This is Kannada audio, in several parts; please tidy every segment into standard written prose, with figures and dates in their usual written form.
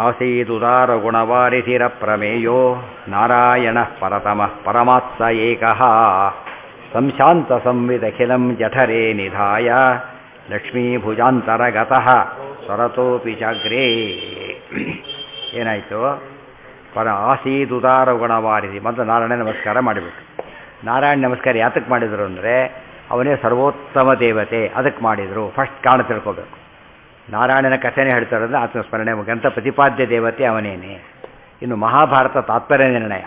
ಆಸೀದುದಾರಗುಣವಾರಿಧಿರಪ್ರಮೇಯೋ ನಾರಾಯಣಃ ಪರತಮಃ ಪರಮಾತ್ಸ ಏಕಃ ಸಂಶಾಂತ ಸಂವಿದಖಿಲಂ ಜಠರೇ ನಿಧಾಯ ಲಕ್ಷ್ಮೀಭುಜಾಂತರಗತಃ ಸ್ವರತೋಪಿ ಜಾಗ್ರೇ. ಏನಾಯಿತು? ಆಸೀದುದಾರಗುಣವಾರಿಧಿ ಮೊದಲು ನಾರಾಯಣ ನಮಸ್ಕಾರ ಮಾಡಿಬಿಟ್ಟು. ನಾರಾಯಣ ನಮಸ್ಕಾರ ಯಾತಕ್ಕೆ ಮಾಡಿದರು ಅಂದರೆ ಅವನೇ ಸರ್ವೋತ್ತಮ ದೇವತೆ, ಅದಕ್ಕೆ ಮಾಡಿದರು. ಫಸ್ಟ್ ಕಾರಣ ತಿಳ್ಕೋಬೇಕು. ನಾರಾಯಣನ ಕಥೆನೇ ಹೇಳ್ತಾರಂದ್ರೆ ಆತನ ಸ್ಮರಣೆ ಮುಖಾಂತರ ಪ್ರತಿಪಾದ್ಯ ದೇವತೆ ಅವನೇನೆ. ಇನ್ನು ಮಹಾಭಾರತ ತಾತ್ಪರ್ಯ ನಿರ್ಣಯ,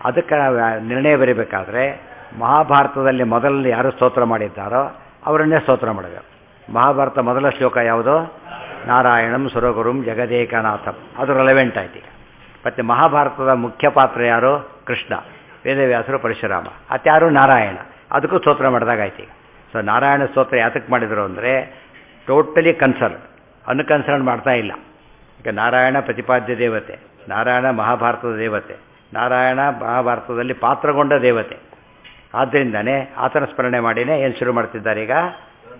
ಅದಕ್ಕೆ ನಿರ್ಣಯ ಬರೀಬೇಕಾದ್ರೆ ಮಹಾಭಾರತದಲ್ಲಿ ಮೊದಲಲ್ಲಿ ಯಾರು ಸ್ತೋತ್ರ ಮಾಡಿದ್ದಾರೋ ಅವರನ್ನೇ ಸ್ತೋತ್ರ ಮಾಡಬೇಕು. ಮಹಾಭಾರತ ಮೊದಲ ಶ್ಲೋಕ ಯಾವುದು? ನಾರಾಯಣಂ ಸುರಗುರುಂ ಜಗದೇಕನಾಥಂ. ಅದು ರೆಲೆವೆಂಟ್ ಆಯ್ತು. ಮತ್ತು ಮಹಾಭಾರತದ ಮುಖ್ಯ ಪಾತ್ರ ಯಾರು? ಕೃಷ್ಣ. ವೇದವ್ಯಾಸರು ಪರಶುರಾಮ. ಅತ್ಯಾರು? ನಾರಾಯಣ. ಅದಕ್ಕೂ ಸ್ತೋತ್ರ ಮಾಡಿದಾಗಾಯ್ತು. ಸೊ ನಾರಾಯಣ ಸ್ತೋತ್ರ ಯಾತಕ್ಕೆ ಮಾಡಿದರು ಅಂದರೆ ಟೋಟಲಿ ಕನ್ಸರ್ನ್, ಅನ್ಕನ್ಸರ್ನ್ ಮಾಡ್ತಾ ಇಲ್ಲ. ಈಗ ನಾರಾಯಣ ಪ್ರತಿಪಾದ್ಯ ದೇವತೆ, ನಾರಾಯಣ ಮಹಾಭಾರತದ ದೇವತೆ, ನಾರಾಯಣ ಮಹಾಭಾರತದಲ್ಲಿ ಪಾತ್ರಗೊಂಡ ದೇವತೆ. ಆದ್ದರಿಂದನೇ ಆತನ ಸ್ಮರಣೆ ಮಾಡಿನೇ ಏನು ಶುರು ಮಾಡ್ತಿದ್ದಾರೆ? ಈಗ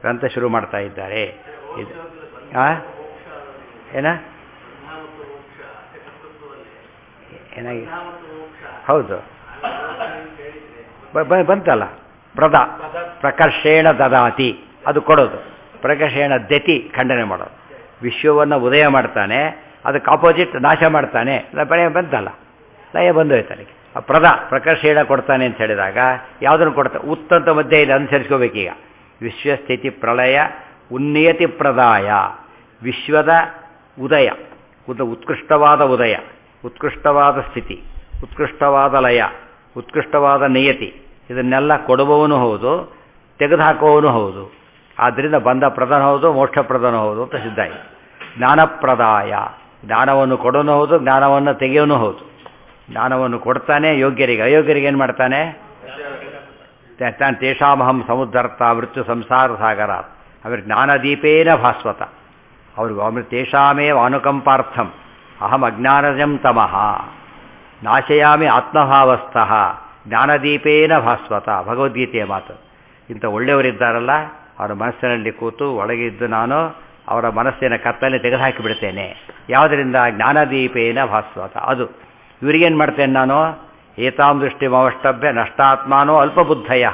ಗ್ರಂಥ ಶುರು ಮಾಡ್ತಾ ಇದ್ದಾರೆ. ಇದು ಏನಾಗಿ ಹೌದು ಬಂತಲ್ಲ, ಪ್ರಕರ್ಷೇಣ ದದಾತಿ, ಅದು ಕೊಡೋದು. ಪ್ರಕರ್ಷೇಣ ದತಿ, ಖಂಡನೆ ಮಾಡೋದು. ವಿಶ್ವವನ್ನು ಉದಯ ಮಾಡ್ತಾನೆ, ಅದಕ್ಕೆ ಆಪೋಸಿಟ್ ನಾಶ ಮಾಡ್ತಾನೆ. ಬಂತಲ್ಲ, ಲಯ ಬಂದೋಯ್ತಾನೆ. ಪ್ರಕರ್ಷೇಣ ಕೊಡ್ತಾನೆ ಅಂತ ಹೇಳಿದಾಗ ಯಾವುದನ್ನು ಕೊಡ್ತಾನೆ? ಉತ್ತಂತ ಮಧ್ಯೆ ಇಲ್ಲ, ಅನುಸರಿಸ್ಕೋಬೇಕೀಗ. ವಿಶ್ವಸ್ಥಿತಿ ಪ್ರಳಯ ಉನ್ನಿಯತಿ ಪ್ರದಾಯ. ವಿಶ್ವದ ಉದಯ, ಉತ್ಕೃಷ್ಟವಾದ ಉದಯ, ಉತ್ಕೃಷ್ಟವಾದ ಸ್ಥಿತಿ, ಉತ್ಕೃಷ್ಟವಾದ ಲಯ, ಉತ್ಕೃಷ್ಟವಾದ ನಿಯತಿ, ಇದನ್ನೆಲ್ಲ ಕೊಡುವವನು ಹೌದು, ತೆಗೆದುಹಾಕುವವನು ಹೌದು. ಆದ್ದರಿಂದ ಬಂಧ ಪ್ರಧಾನ ಹೌದು, ಮೋಕ್ಷ ಪ್ರಧಾನ ಹೌದು ಅಂತ ಸಿದ್ಧ ಇದೆ. ಜ್ಞಾನಪ್ರದಾಯ, ಜ್ಞಾನವನ್ನು ಕೊಡೋನು ಹೌದು, ಜ್ಞಾನವನ್ನು ತೆಗೆಯೋನು ಹೌದು. ಜ್ಞಾನವನ್ನು ಕೊಡ್ತಾನೆ ಯೋಗ್ಯರಿಗೆ, ಅಯೋಗ್ಯರಿಗೆ ಏನು ಮಾಡ್ತಾನೆ? ತಾನು ತೇಷಾಮಹಂ ಸಮುದ್ಧರ್ಥ ಮೃತ್ಯು ಸಂಸಾರ ಸಾಗರ. ಅವ್ರಿಗೆ ಜ್ಞಾನದೀಪೇನ ಭಾಸ್ವತ. ಅವ್ರಿಗೆ ಆಮೇಲೆ ತೇಷಾಮೇವ ಅನುಕಂಪಾರ್ಥಂ ಅಹಂ ಅಜ್ಞಾನಜಂ ತಮಃ ನಾಶಯಾಮಿ ಆತ್ಮಭಾವಸ್ಥಃ ಜ್ಞಾನದೀಪೇನ ಭಾಸ್ವತ. ಭಗವದ್ಗೀತೆಯ ಮಾತು. ಇಂಥ ಒಳ್ಳೆಯವರಿದ್ದಾರಲ್ಲ, ಅವರ ಮನಸ್ಸಿನಲ್ಲಿ ಕೂತು ಒಳಗಿದ್ದು ನಾನು ಅವರ ಮನಸ್ಸಿನ ಕತ್ತಲೆ ತೆಗೆದುಹಾಕಿಬಿಡ್ತೇನೆ. ಯಾವುದರಿಂದ? ಜ್ಞಾನದೀಪೇನ ಭಾಸ್ವತ. ಅದು ಇವರಿಗೇನು ಮಾಡ್ತೇನೆ ನಾನು? ಏತಾಂ ದೃಷ್ಟಿ ಅವಷ್ಟಭ್ಯ ನಷ್ಟಾತ್ಮಾನೋ ಅಲ್ಪಬುದ್ಧಯ.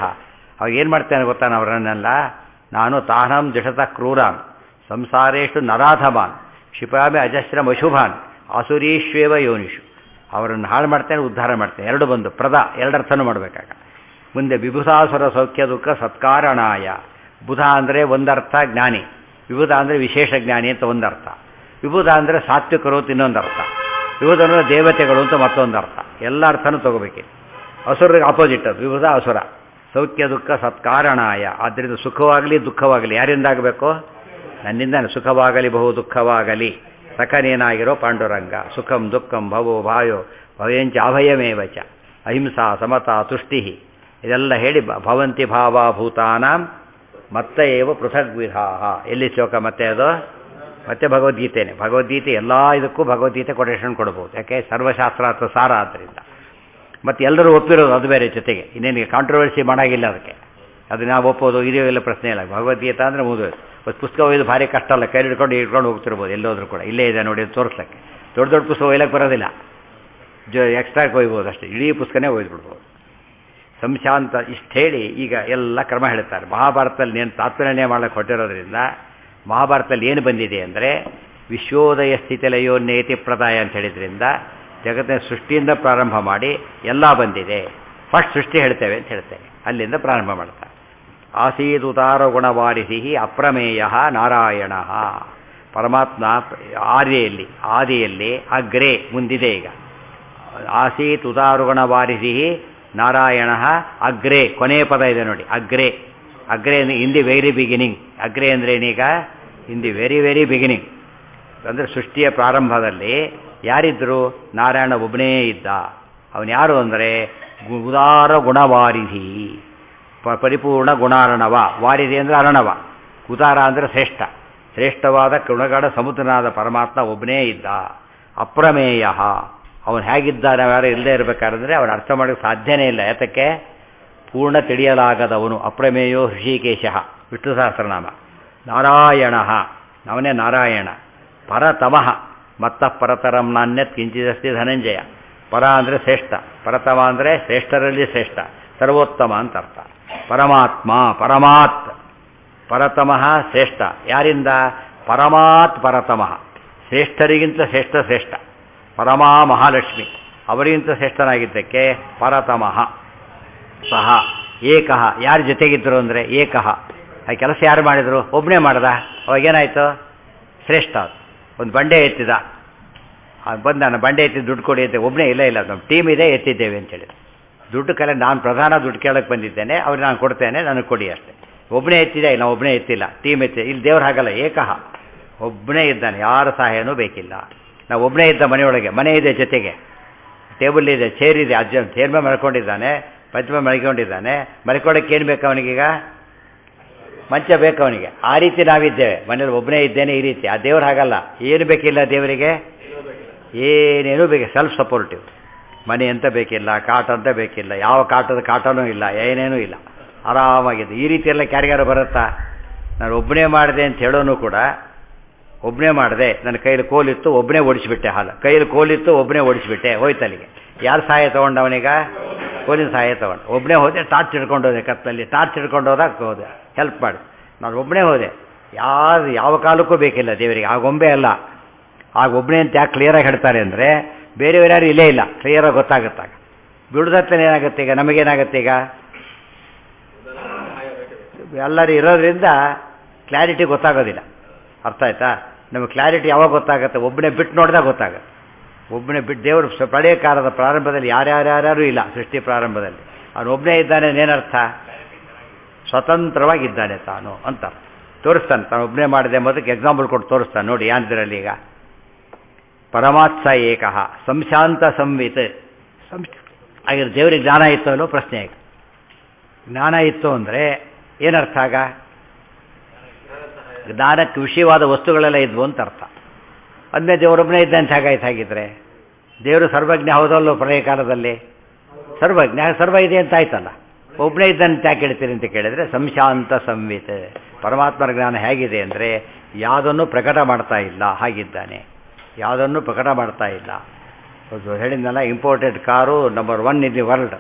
ಅವಾಗ ಏನು ಮಾಡ್ತೇನೆ ಗೊತ್ತಾನ ಅವರನ್ನೆಲ್ಲ? ನಾನು ತಾಹಂ ದಿಷತ ಕ್ರೂರಾನ್ ಸಂಸಾರೇಶು ನರಾಧಮಾನ್ ಕ್ಷಿಪಾಮಿ ಅಜಸ್ರಂ ಅಶುಭಾನ್ ಆಸುರೀಶ್ವೇವ ಯೋನಿಷು. ಅವರನ್ನು ಹಾಳು ಮಾಡ್ತೇನೆ, ಉದ್ಧಾರ ಮಾಡ್ತೇನೆ. ಎರಡು ಬಂದು ಎರಡರ್ಥನೂ ಮಾಡಬೇಕಾಗ. ಮುಂದೆ ವಿಭುಧಾಸುರ ಸೌಖ್ಯ ದುಃಖ ಸತ್ಕಾರಣಾಯ. ಬುಧ ಅಂದರೆ ಒಂದರ್ಥ ಜ್ಞಾನಿ, ವಿಭುಧ ಅಂದರೆ ವಿಶೇಷ ಜ್ಞಾನಿ ಅಂತ ಒಂದರ್ಥ, ವಿಭುಧ ಅಂದರೆ ಸಾತ್ವಿಕರು ಅಂತ ಇನ್ನೊಂದರ್ಥ, ವಿಭುಧ ಅಂದರೆ ದೇವತೆಗಳು ಅಂತ ಮತ್ತೊಂದು ಅರ್ಥ. ಎಲ್ಲ ಅರ್ಥನೂ ತಗೋಬೇಕೆ. ಅಸುರರಿಗೆ ಆಪೋಸಿಟ್ ಅದು ವಿಭುಧ ಅಸುರ. ಸೌಖ್ಯ ದುಃಖ ಸತ್ಕಾರಣಾಯ. ಆದ್ದರಿಂದ ಸುಖವಾಗಲಿ ದುಃಖವಾಗಲಿ ಯಾರಿಂದ ಆಗಬೇಕು? ನನ್ನಿಂದ. ಸುಖವಾಗಲಿ ಬಹು ದುಃಖವಾಗಲಿ ಸಖನೇನಾಗಿರೋ ಪಾಂಡುರಂಗ. ಸುಖಂ ದುಃಖಂ ಭವೋ ಭಾಯೋ ಭವೇಂಚ ಅಭಯಮೇವಚ ಅಹಿಂಸಾ ಸಮತಾ ತುಷ್ಟಿ. ಇದೆಲ್ಲ ಹೇಳಿ ಭವಂತಿ ಭಾವಭೂತಾನಾಂ ಮತ್ತೆ ಏವ ಪೃಥಗ್ವಿಧಾ. ಎಲ್ಲಿ ಶ್ಲೋಕ ಮತ್ತೆ ಅದು? ಮತ್ತೆ ಭಗವದ್ಗೀತೆನೇ. ಭಗವದ್ಗೀತೆ ಎಲ್ಲ ಇದಕ್ಕೂ ಭಗವದ್ಗೀತೆ ಕೊಟೇಶನ್ ಕೊಡ್ಬೋದು. ಯಾಕೆ? ಸರ್ವಶಾಸ್ತ್ರ ಅಥವಾ ಸಾರ ಆದ್ದರಿಂದ. ಮತ್ತು ಎಲ್ಲರೂ ಒಪ್ಪಿರೋದು ಅದು ಬೇರೆ. ಜೊತೆಗೆ ಇನ್ನೇನಿಗೆ ಕಾಂಟ್ರವರ್ಸಿ ಮಾಡೋಂಗಿಲ್ಲ ಅದಕ್ಕೆ. ಅದು ನಾವು ಒಪ್ಪೋದು ಇದೆಲ್ಲ ಪ್ರಶ್ನೆ ಇಲ್ಲ. ಭಗವದ್ಗೀತೆ ಅಂದರೆ ಮುಗಿದೋದು. ಒಂದು ಪುಸ್ತಕ ಒಯ್ದು ಭಾರಿ ಕಷ್ಟ ಅಲ್ಲ, ಕೈ ಹಿಡ್ಕೊಂಡು ಹೋಗ್ತಿರ್ಬೋದು ಎಲ್ಲೋದ್ರೂ ಕೂಡ. ಇಲ್ಲೇ ಇದೆ ನೋಡಿ ತೋರಿಸ್ಲಿಕ್ಕೆ. ದೊಡ್ಡ ದೊಡ್ಡ ಪುಸ್ತಕ ಒಯ್ಯಕ್ಕೆ ಬರೋದಿಲ್ಲ, ಎಕ್ಸ್ಟ್ರಾಕ್ಕೆ ಒಯ್ಬೋದು ಅಷ್ಟೇ. ಇಡೀ ಪುಸ್ತಕನೇ ಒಯ್ದುಬಿಡ್ಬೋದು. ಸಂಶಾಂತ ಇಷ್ಟು ಹೇಳಿ ಈಗ ಎಲ್ಲ ಕ್ರಮ ಹೇಳ್ತಾರೆ. ಮಹಾಭಾರತದಲ್ಲಿ ಏನು ತಾತ್ಪರ್ಯ ಮಾಡಕ್ಕೆ ಹೊಟ್ಟಿರೋದ್ರಿಂದ ಮಹಾಭಾರತದಲ್ಲಿ ಏನು ಬಂದಿದೆ ಅಂದರೆ ವಿಶ್ವೋದಯ ಸ್ಥಿತಿಲಯೋನ್ನೇತಿ ಪ್ರದಾಯ ಅಂತ ಹೇಳಿದ್ರಿಂದ ಜಗತ್ತಿನ ಸೃಷ್ಟಿಯಿಂದ ಪ್ರಾರಂಭ ಮಾಡಿ ಎಲ್ಲ ಬಂದಿದೆ. ಫಸ್ಟ್ ಸೃಷ್ಟಿ ಹೇಳ್ತೇವೆ ಅಂತ ಹೇಳ್ತೇವೆ, ಅಲ್ಲಿಂದ ಪ್ರಾರಂಭ ಮಾಡ್ತಾರೆ. ಆಸೀದುತಾರ ಗುಣವಾರಿಧಿ ಅಪ್ರಮೇಯ ನಾರಾಯಣ. ಪರಮಾತ್ಮ ಆದಿಯಲ್ಲಿ ಅಗ್ರೆ ಮುಂದಿದೆ. ಈಗ ಆಸೀತ್ ಉದಾರುಗುಣವಾರಿಧಿ ನಾರಾಯಣ ಅಗ್ರೆ. ಕೊನೆಯ ಪದ ಇದೆ ನೋಡಿ, ಅಗ್ರೆ. ಅಗ್ರೆ ಅಂದರೆ ಇನ್ ದಿ ವೆರಿ ಬಿಗಿನಿಂಗ್. ಅಗ್ರೆ ಅಂದರೆ ಏನೀಗ? In the very very beginning. ಅಂದರೆ ಸೃಷ್ಟಿಯ ಪ್ರಾರಂಭದಲ್ಲಿ ಯಾರಿದ್ದರು? ನಾರಾಯಣ ಒಬ್ಬನೇ ಇದ್ದ. ಅವನು ಯಾರು ಅಂದರೆ ಉದಾರ ಗುಣವಾರಿಧಿ, ಪರಿಪೂರ್ಣ ಗುಣಾರ್ಣವ. ವಾರಿಧಿ ಅಂದರೆ ಅರ್ಣವ, ಉದಾರ ಅಂದರೆ ಶ್ರೇಷ್ಠ, ಶ್ರೇಷ್ಠವಾದ ಗುಣಗಳ ಸಮುದ್ರನಾದ ಪರಮಾತ್ಮ ಒಬ್ಬನೇ ಇದ್ದ. ಅಪ್ರಮೇಯ. ಅವನು ಹೇಗಿದ್ದಾನೆ ಯಾರು ಇಲ್ಲದೆ ಇರಬೇಕಾದ್ರೆ ಅವನು ಅರ್ಥ ಮಾಡೋಕ್ಕೆ ಸಾಧ್ಯನೇ ಇಲ್ಲ. ಯಾತಕ್ಕೆ? ಪೂರ್ಣ ತಿಳಿಯಲಾಗದವನು. ಅಪ್ರಮೇಯೋ ಹೃಷಿಕೇಶ ವಿಷ್ಣು ಸಹಸ್ರನಾಮ. ನಾರಾಯಣ, ಅವನೇ ನಾರಾಯಣ. ಪರತಮಃ, ಮತ್ತಃ ಪರತರಂ ನಾಣ್ಯತ್ ಕಿಂಚಿದಸ್ತಿ ಧನಂಜಯ. ಪರ ಅಂದರೆ ಶ್ರೇಷ್ಠ, ಪರತಮ ಅಂದರೆ ಶ್ರೇಷ್ಠರಲ್ಲಿ ಶ್ರೇಷ್ಠ, ಸರ್ವೋತ್ತಮ ಅಂತ ಅರ್ಥ. ಪರಮಾತ್ಮ ಪರಮಾತ್ ಪರತಮಃ ಶ್ರೇಷ್ಠ. ಯಾರಿಂದ? ಪರಮಾತ್ ಪರತಮಃ, ಶ್ರೇಷ್ಠರಿಗಿಂತ ಶ್ರೇಷ್ಠ ಶ್ರೇಷ್ಠ. ಪರಮಾ ಮಹಾಲಕ್ಷ್ಮಿ ಅವರಿಗಿಂತ ಶ್ರೇಷ್ಠನಾಗಿದ್ದಕ್ಕೆ ಪರತಮಃ. ಸಹ ಏಕಃ, ಯಾರ ಜೊತೆಗಿದ್ದರು ಅಂದರೆ ಏಕಃ. ಆ ಕೆಲಸ ಯಾರು ಮಾಡಿದರು? ಒಬ್ಬನೇ ಮಾಡ್ದ. ಅವಾಗೇನಾಯಿತು? ಶ್ರೇಷ್ಠ. ಒಂದು ಬಂಡೆ ಎತ್ತಿದ, ಬಂದು ನಾನು ಬಂಡೆ ಎತ್ತಿ ದುಡ್ಡು ಕೊಡಿ ಅಂತ. ಒಬ್ಬನೇ ಇಲ್ಲ ನಮ್ಮ ಟೀಮ್ ಇದೆ, ಎತ್ತಿದ್ದೇವೆ ಅಂತೇಳಿ. ದುಡ್ಡು ನಾನು ಪ್ರಧಾನ ದುಡ್ಡು ಕೇಳಕ್ಕೆ ಬಂದಿದ್ದೇನೆ, ಅವ್ರು ನಾನು ಕೊಡ್ತೇನೆ, ನನಗೆ ಕೊಡಿ ಅಷ್ಟೇ. ಒಬ್ಬನೇ ಎತ್ತಿದೆ, ನಾವು ಒಬ್ಬನೇ ಎತ್ತಿಲ್ಲ, ಟೀಮ್ ಎತ್ತಿದೆ. ಇಲ್ಲಿ ದೇವ್ರು ಹಾಗಲ್ಲ, ಏಕಃ, ಒಬ್ಬನೇ ಇದ್ದಾನೆ, ಯಾರ ಸಹಾಯನೂ ಬೇಕಿಲ್ಲ. ನಾವು ಒಬ್ಬನೇ ಇದ್ದ ಮನೆಯೊಳಗೆ, ಮನೆ ಇದೆ ಜೊತೆಗೆ, ಟೇಬಲ್ ಇದೆ, ಚೇರ್ ಇದೆ, ಚೇರ್ ಮೇಲೆ ಮಲ್ಕೊಂಡಿದ್ದಾನೆ, ಪಂಚ ಮೇಲೆ ಮಲ್ಕೊಂಡಿದ್ದಾನೆ. ಮಲ್ಕೊಳ್ಳೋಕ್ಕೆ ಏನು ಬೇಕು ಅವನಿಗೀಗ? ಮಂಚ ಬೇಕು ಅವನಿಗೆ. ಆ ರೀತಿ ನಾವಿದ್ದೇವೆ, ಮನೇಲಿ ಒಬ್ಬನೇ ಇದ್ದೇನೆ ಈ ರೀತಿ. ಆ ದೇವ್ರು ಹಾಗಲ್ಲ, ಏನು ಬೇಕಿಲ್ಲ ದೇವರಿಗೆ, ಏನೇನೂ ಬೇಕು, ಸೆಲ್ಫ್ ಸಪೋರ್ಟಿವ್. ಮನೆ ಅಂತ ಬೇಕಿಲ್ಲ, ಕಾಟ ಅಂತ ಬೇಕಿಲ್ಲ, ಯಾವ ಕಾಟನೂ ಇಲ್ಲ, ಏನೇನೂ ಇಲ್ಲ, ಆರಾಮಾಗಿದೆ. ಈ ರೀತಿ ಎಲ್ಲ ಕ್ಯಾರಿಗಾರ ಬರುತ್ತಾ? ನಾನು ಒಬ್ಬನೇ ಮಾಡಿದೆ ಅಂತ ಹೇಳೋನು ಕೂಡ, ಒಬ್ಬನೇ ಮಾಡಿದೆ, ನನ್ನ ಕೈಯಲ್ಲಿ ಕೋಲಿತ್ತು, ಒಬ್ಬನೇ ಓಡಿಸಿಬಿಟ್ಟೆ. ಹಾಲು ಕೈಯಲ್ಲಿ ಕೋಲಿತ್ತು, ಒಬ್ಬನೇ ಓಡಿಸಿಬಿಟ್ಟೆ, ಹೋಯ್ತಲ್ಲಿಗೆ. ಯಾರು ಸಹಾಯ ತೊಗೊಂಡು ಅವನಿಗ? ಕೋಲಿನ ಸಹಾಯ ತೊಗೊಂಡು. ಒಬ್ಬನೇ ಹೋದೆ, ಟಾರ್ಚ್ ಹಿಡ್ಕೊಂಡು ಹೋದೆ, ಕತ್ತಲ್ಲಿ ಟಾರ್ಚ್ ಹಿಡ್ಕೊಂಡು ಹೋದೆ, ಹೆಲ್ಪ್ ಮಾಡಿ. ನಾನು ಒಬ್ಬನೇ ಹೋದೆ. ಯಾವ ಕಾಲಕ್ಕೂ ಬೇಕಿಲ್ಲ ದೇವರಿಗೆ. ಆಗೊಂಬೆ ಅಲ್ಲ, ಆಗ ಒಬ್ಬನೇ ಅಂತ ಯಾಕೆ ಕ್ಲಿಯರಾಗಿ ಹೇಳ್ತಾರೆ ಅಂದರೆ, ಬೇರೆಯವ್ರು ಯಾರು ಇಲ್ಲೇ ಇಲ್ಲ, ಕ್ಲಿಯರಾಗಿ ಗೊತ್ತಾಗುತ್ತಾಗ. ಬಿಡುದತ್ತನೇ ಏನಾಗುತ್ತೆ ಈಗ? ನಮಗೇನಾಗುತ್ತೆ ಈಗ? ಎಲ್ಲರೂ ಇರೋದ್ರಿಂದ ಕ್ಲಾರಿಟಿ ಗೊತ್ತಾಗೋದಿಲ್ಲ. ಅರ್ಥ ಆಯ್ತಾ? ನಮಗೆ ಕ್ಲಾರಿಟಿ ಯಾವಾಗ ಗೊತ್ತಾಗುತ್ತೆ? ಒಬ್ಬನೇ ಬಿಟ್ಟು ನೋಡಿದಾಗ ಗೊತ್ತಾಗುತ್ತೆ. ಒಬ್ಬನೇ ಬಿಟ್ಟು ದೇವರು ಪ್ರಳಯ ಕಾಲದ ಪ್ರಾರಂಭದಲ್ಲಿ ಯಾರ್ಯಾರ್ಯಾರು ಇಲ್ಲ, ಸೃಷ್ಟಿ ಪ್ರಾರಂಭದಲ್ಲಿ ಅವನು ಒಬ್ಬನೇ ಇದ್ದಾನೆ. ಏನರ್ಥ? ಸ್ವತಂತ್ರವಾಗಿದ್ದಾನೆ ತಾನು ಅಂತ ತೋರಿಸ್ತಾನೆ. ತಾನು ಒಬ್ಬನೇ ಮಾಡಿದೆ ಮೊದಕ್ಕೆ ಎಕ್ಸಾಂಪಲ್ ಕೊಟ್ಟು ತೋರಿಸ್ತಾನೆ. ನೋಡಿ ಏನಿದ್ರಲ್ಲಿ ಈಗ, ಪರಮಾತ್ಸ ಏಕಃ ಸಂಶಾಂತ ಸಂವಿತ್. ಹಾಗೆ ದೇವರಿಗೆ ಜ್ಞಾನ ಇತ್ತು ಅನ್ನೋ ಪ್ರಶ್ನೆ. ಈಗ ಜ್ಞಾನ ಇತ್ತು ಅಂದರೆ ಏನರ್ಥ? ಆಗ ಜ್ಞಾನಕ್ಕೆ ವಿಷಯವಾದ ವಸ್ತುಗಳೆಲ್ಲ ಇದ್ವು ಅಂತ ಅರ್ಥ. ಅಂದೇ ದೇವರೊಬ್ಬನೇ ಇದ್ದಂತೆ ಹಾಗಾಯ್ತು. ಹಾಗಿದ್ರೆ ದೇವರು ಸರ್ವಜ್ಞ ಹೌದಲ್ಲೋ? ಪ್ರಳಯ ಕಾಲದಲ್ಲಿ ಸರ್ವಜ್ಞ, ಸರ್ವ ಇದೆ ಅಂತ ಆಯ್ತಲ್ಲ. ಒಬ್ಬನೇ ಇದ್ದಂತೆ ಯಾಕೆ ಹೇಳ್ತೀರಿ ಅಂತ ಕೇಳಿದರೆ, ಸಂಶಾಂತ ಸಂವಿತ್. ಪರಮಾತ್ಮರ ಜ್ಞಾನ ಹೇಗಿದೆ ಅಂದರೆ ಯಾವುದನ್ನು ಪ್ರಕಟ ಮಾಡ್ತಾ ಇಲ್ಲ, ಹಾಗಿದ್ದಾನೆ. ಯಾವುದನ್ನು ಪ್ರಕಟ ಮಾಡ್ತಾ ಇಲ್ಲ. ಹೇಳಿದ್ನಲ್ಲ, imported car number 1 in the world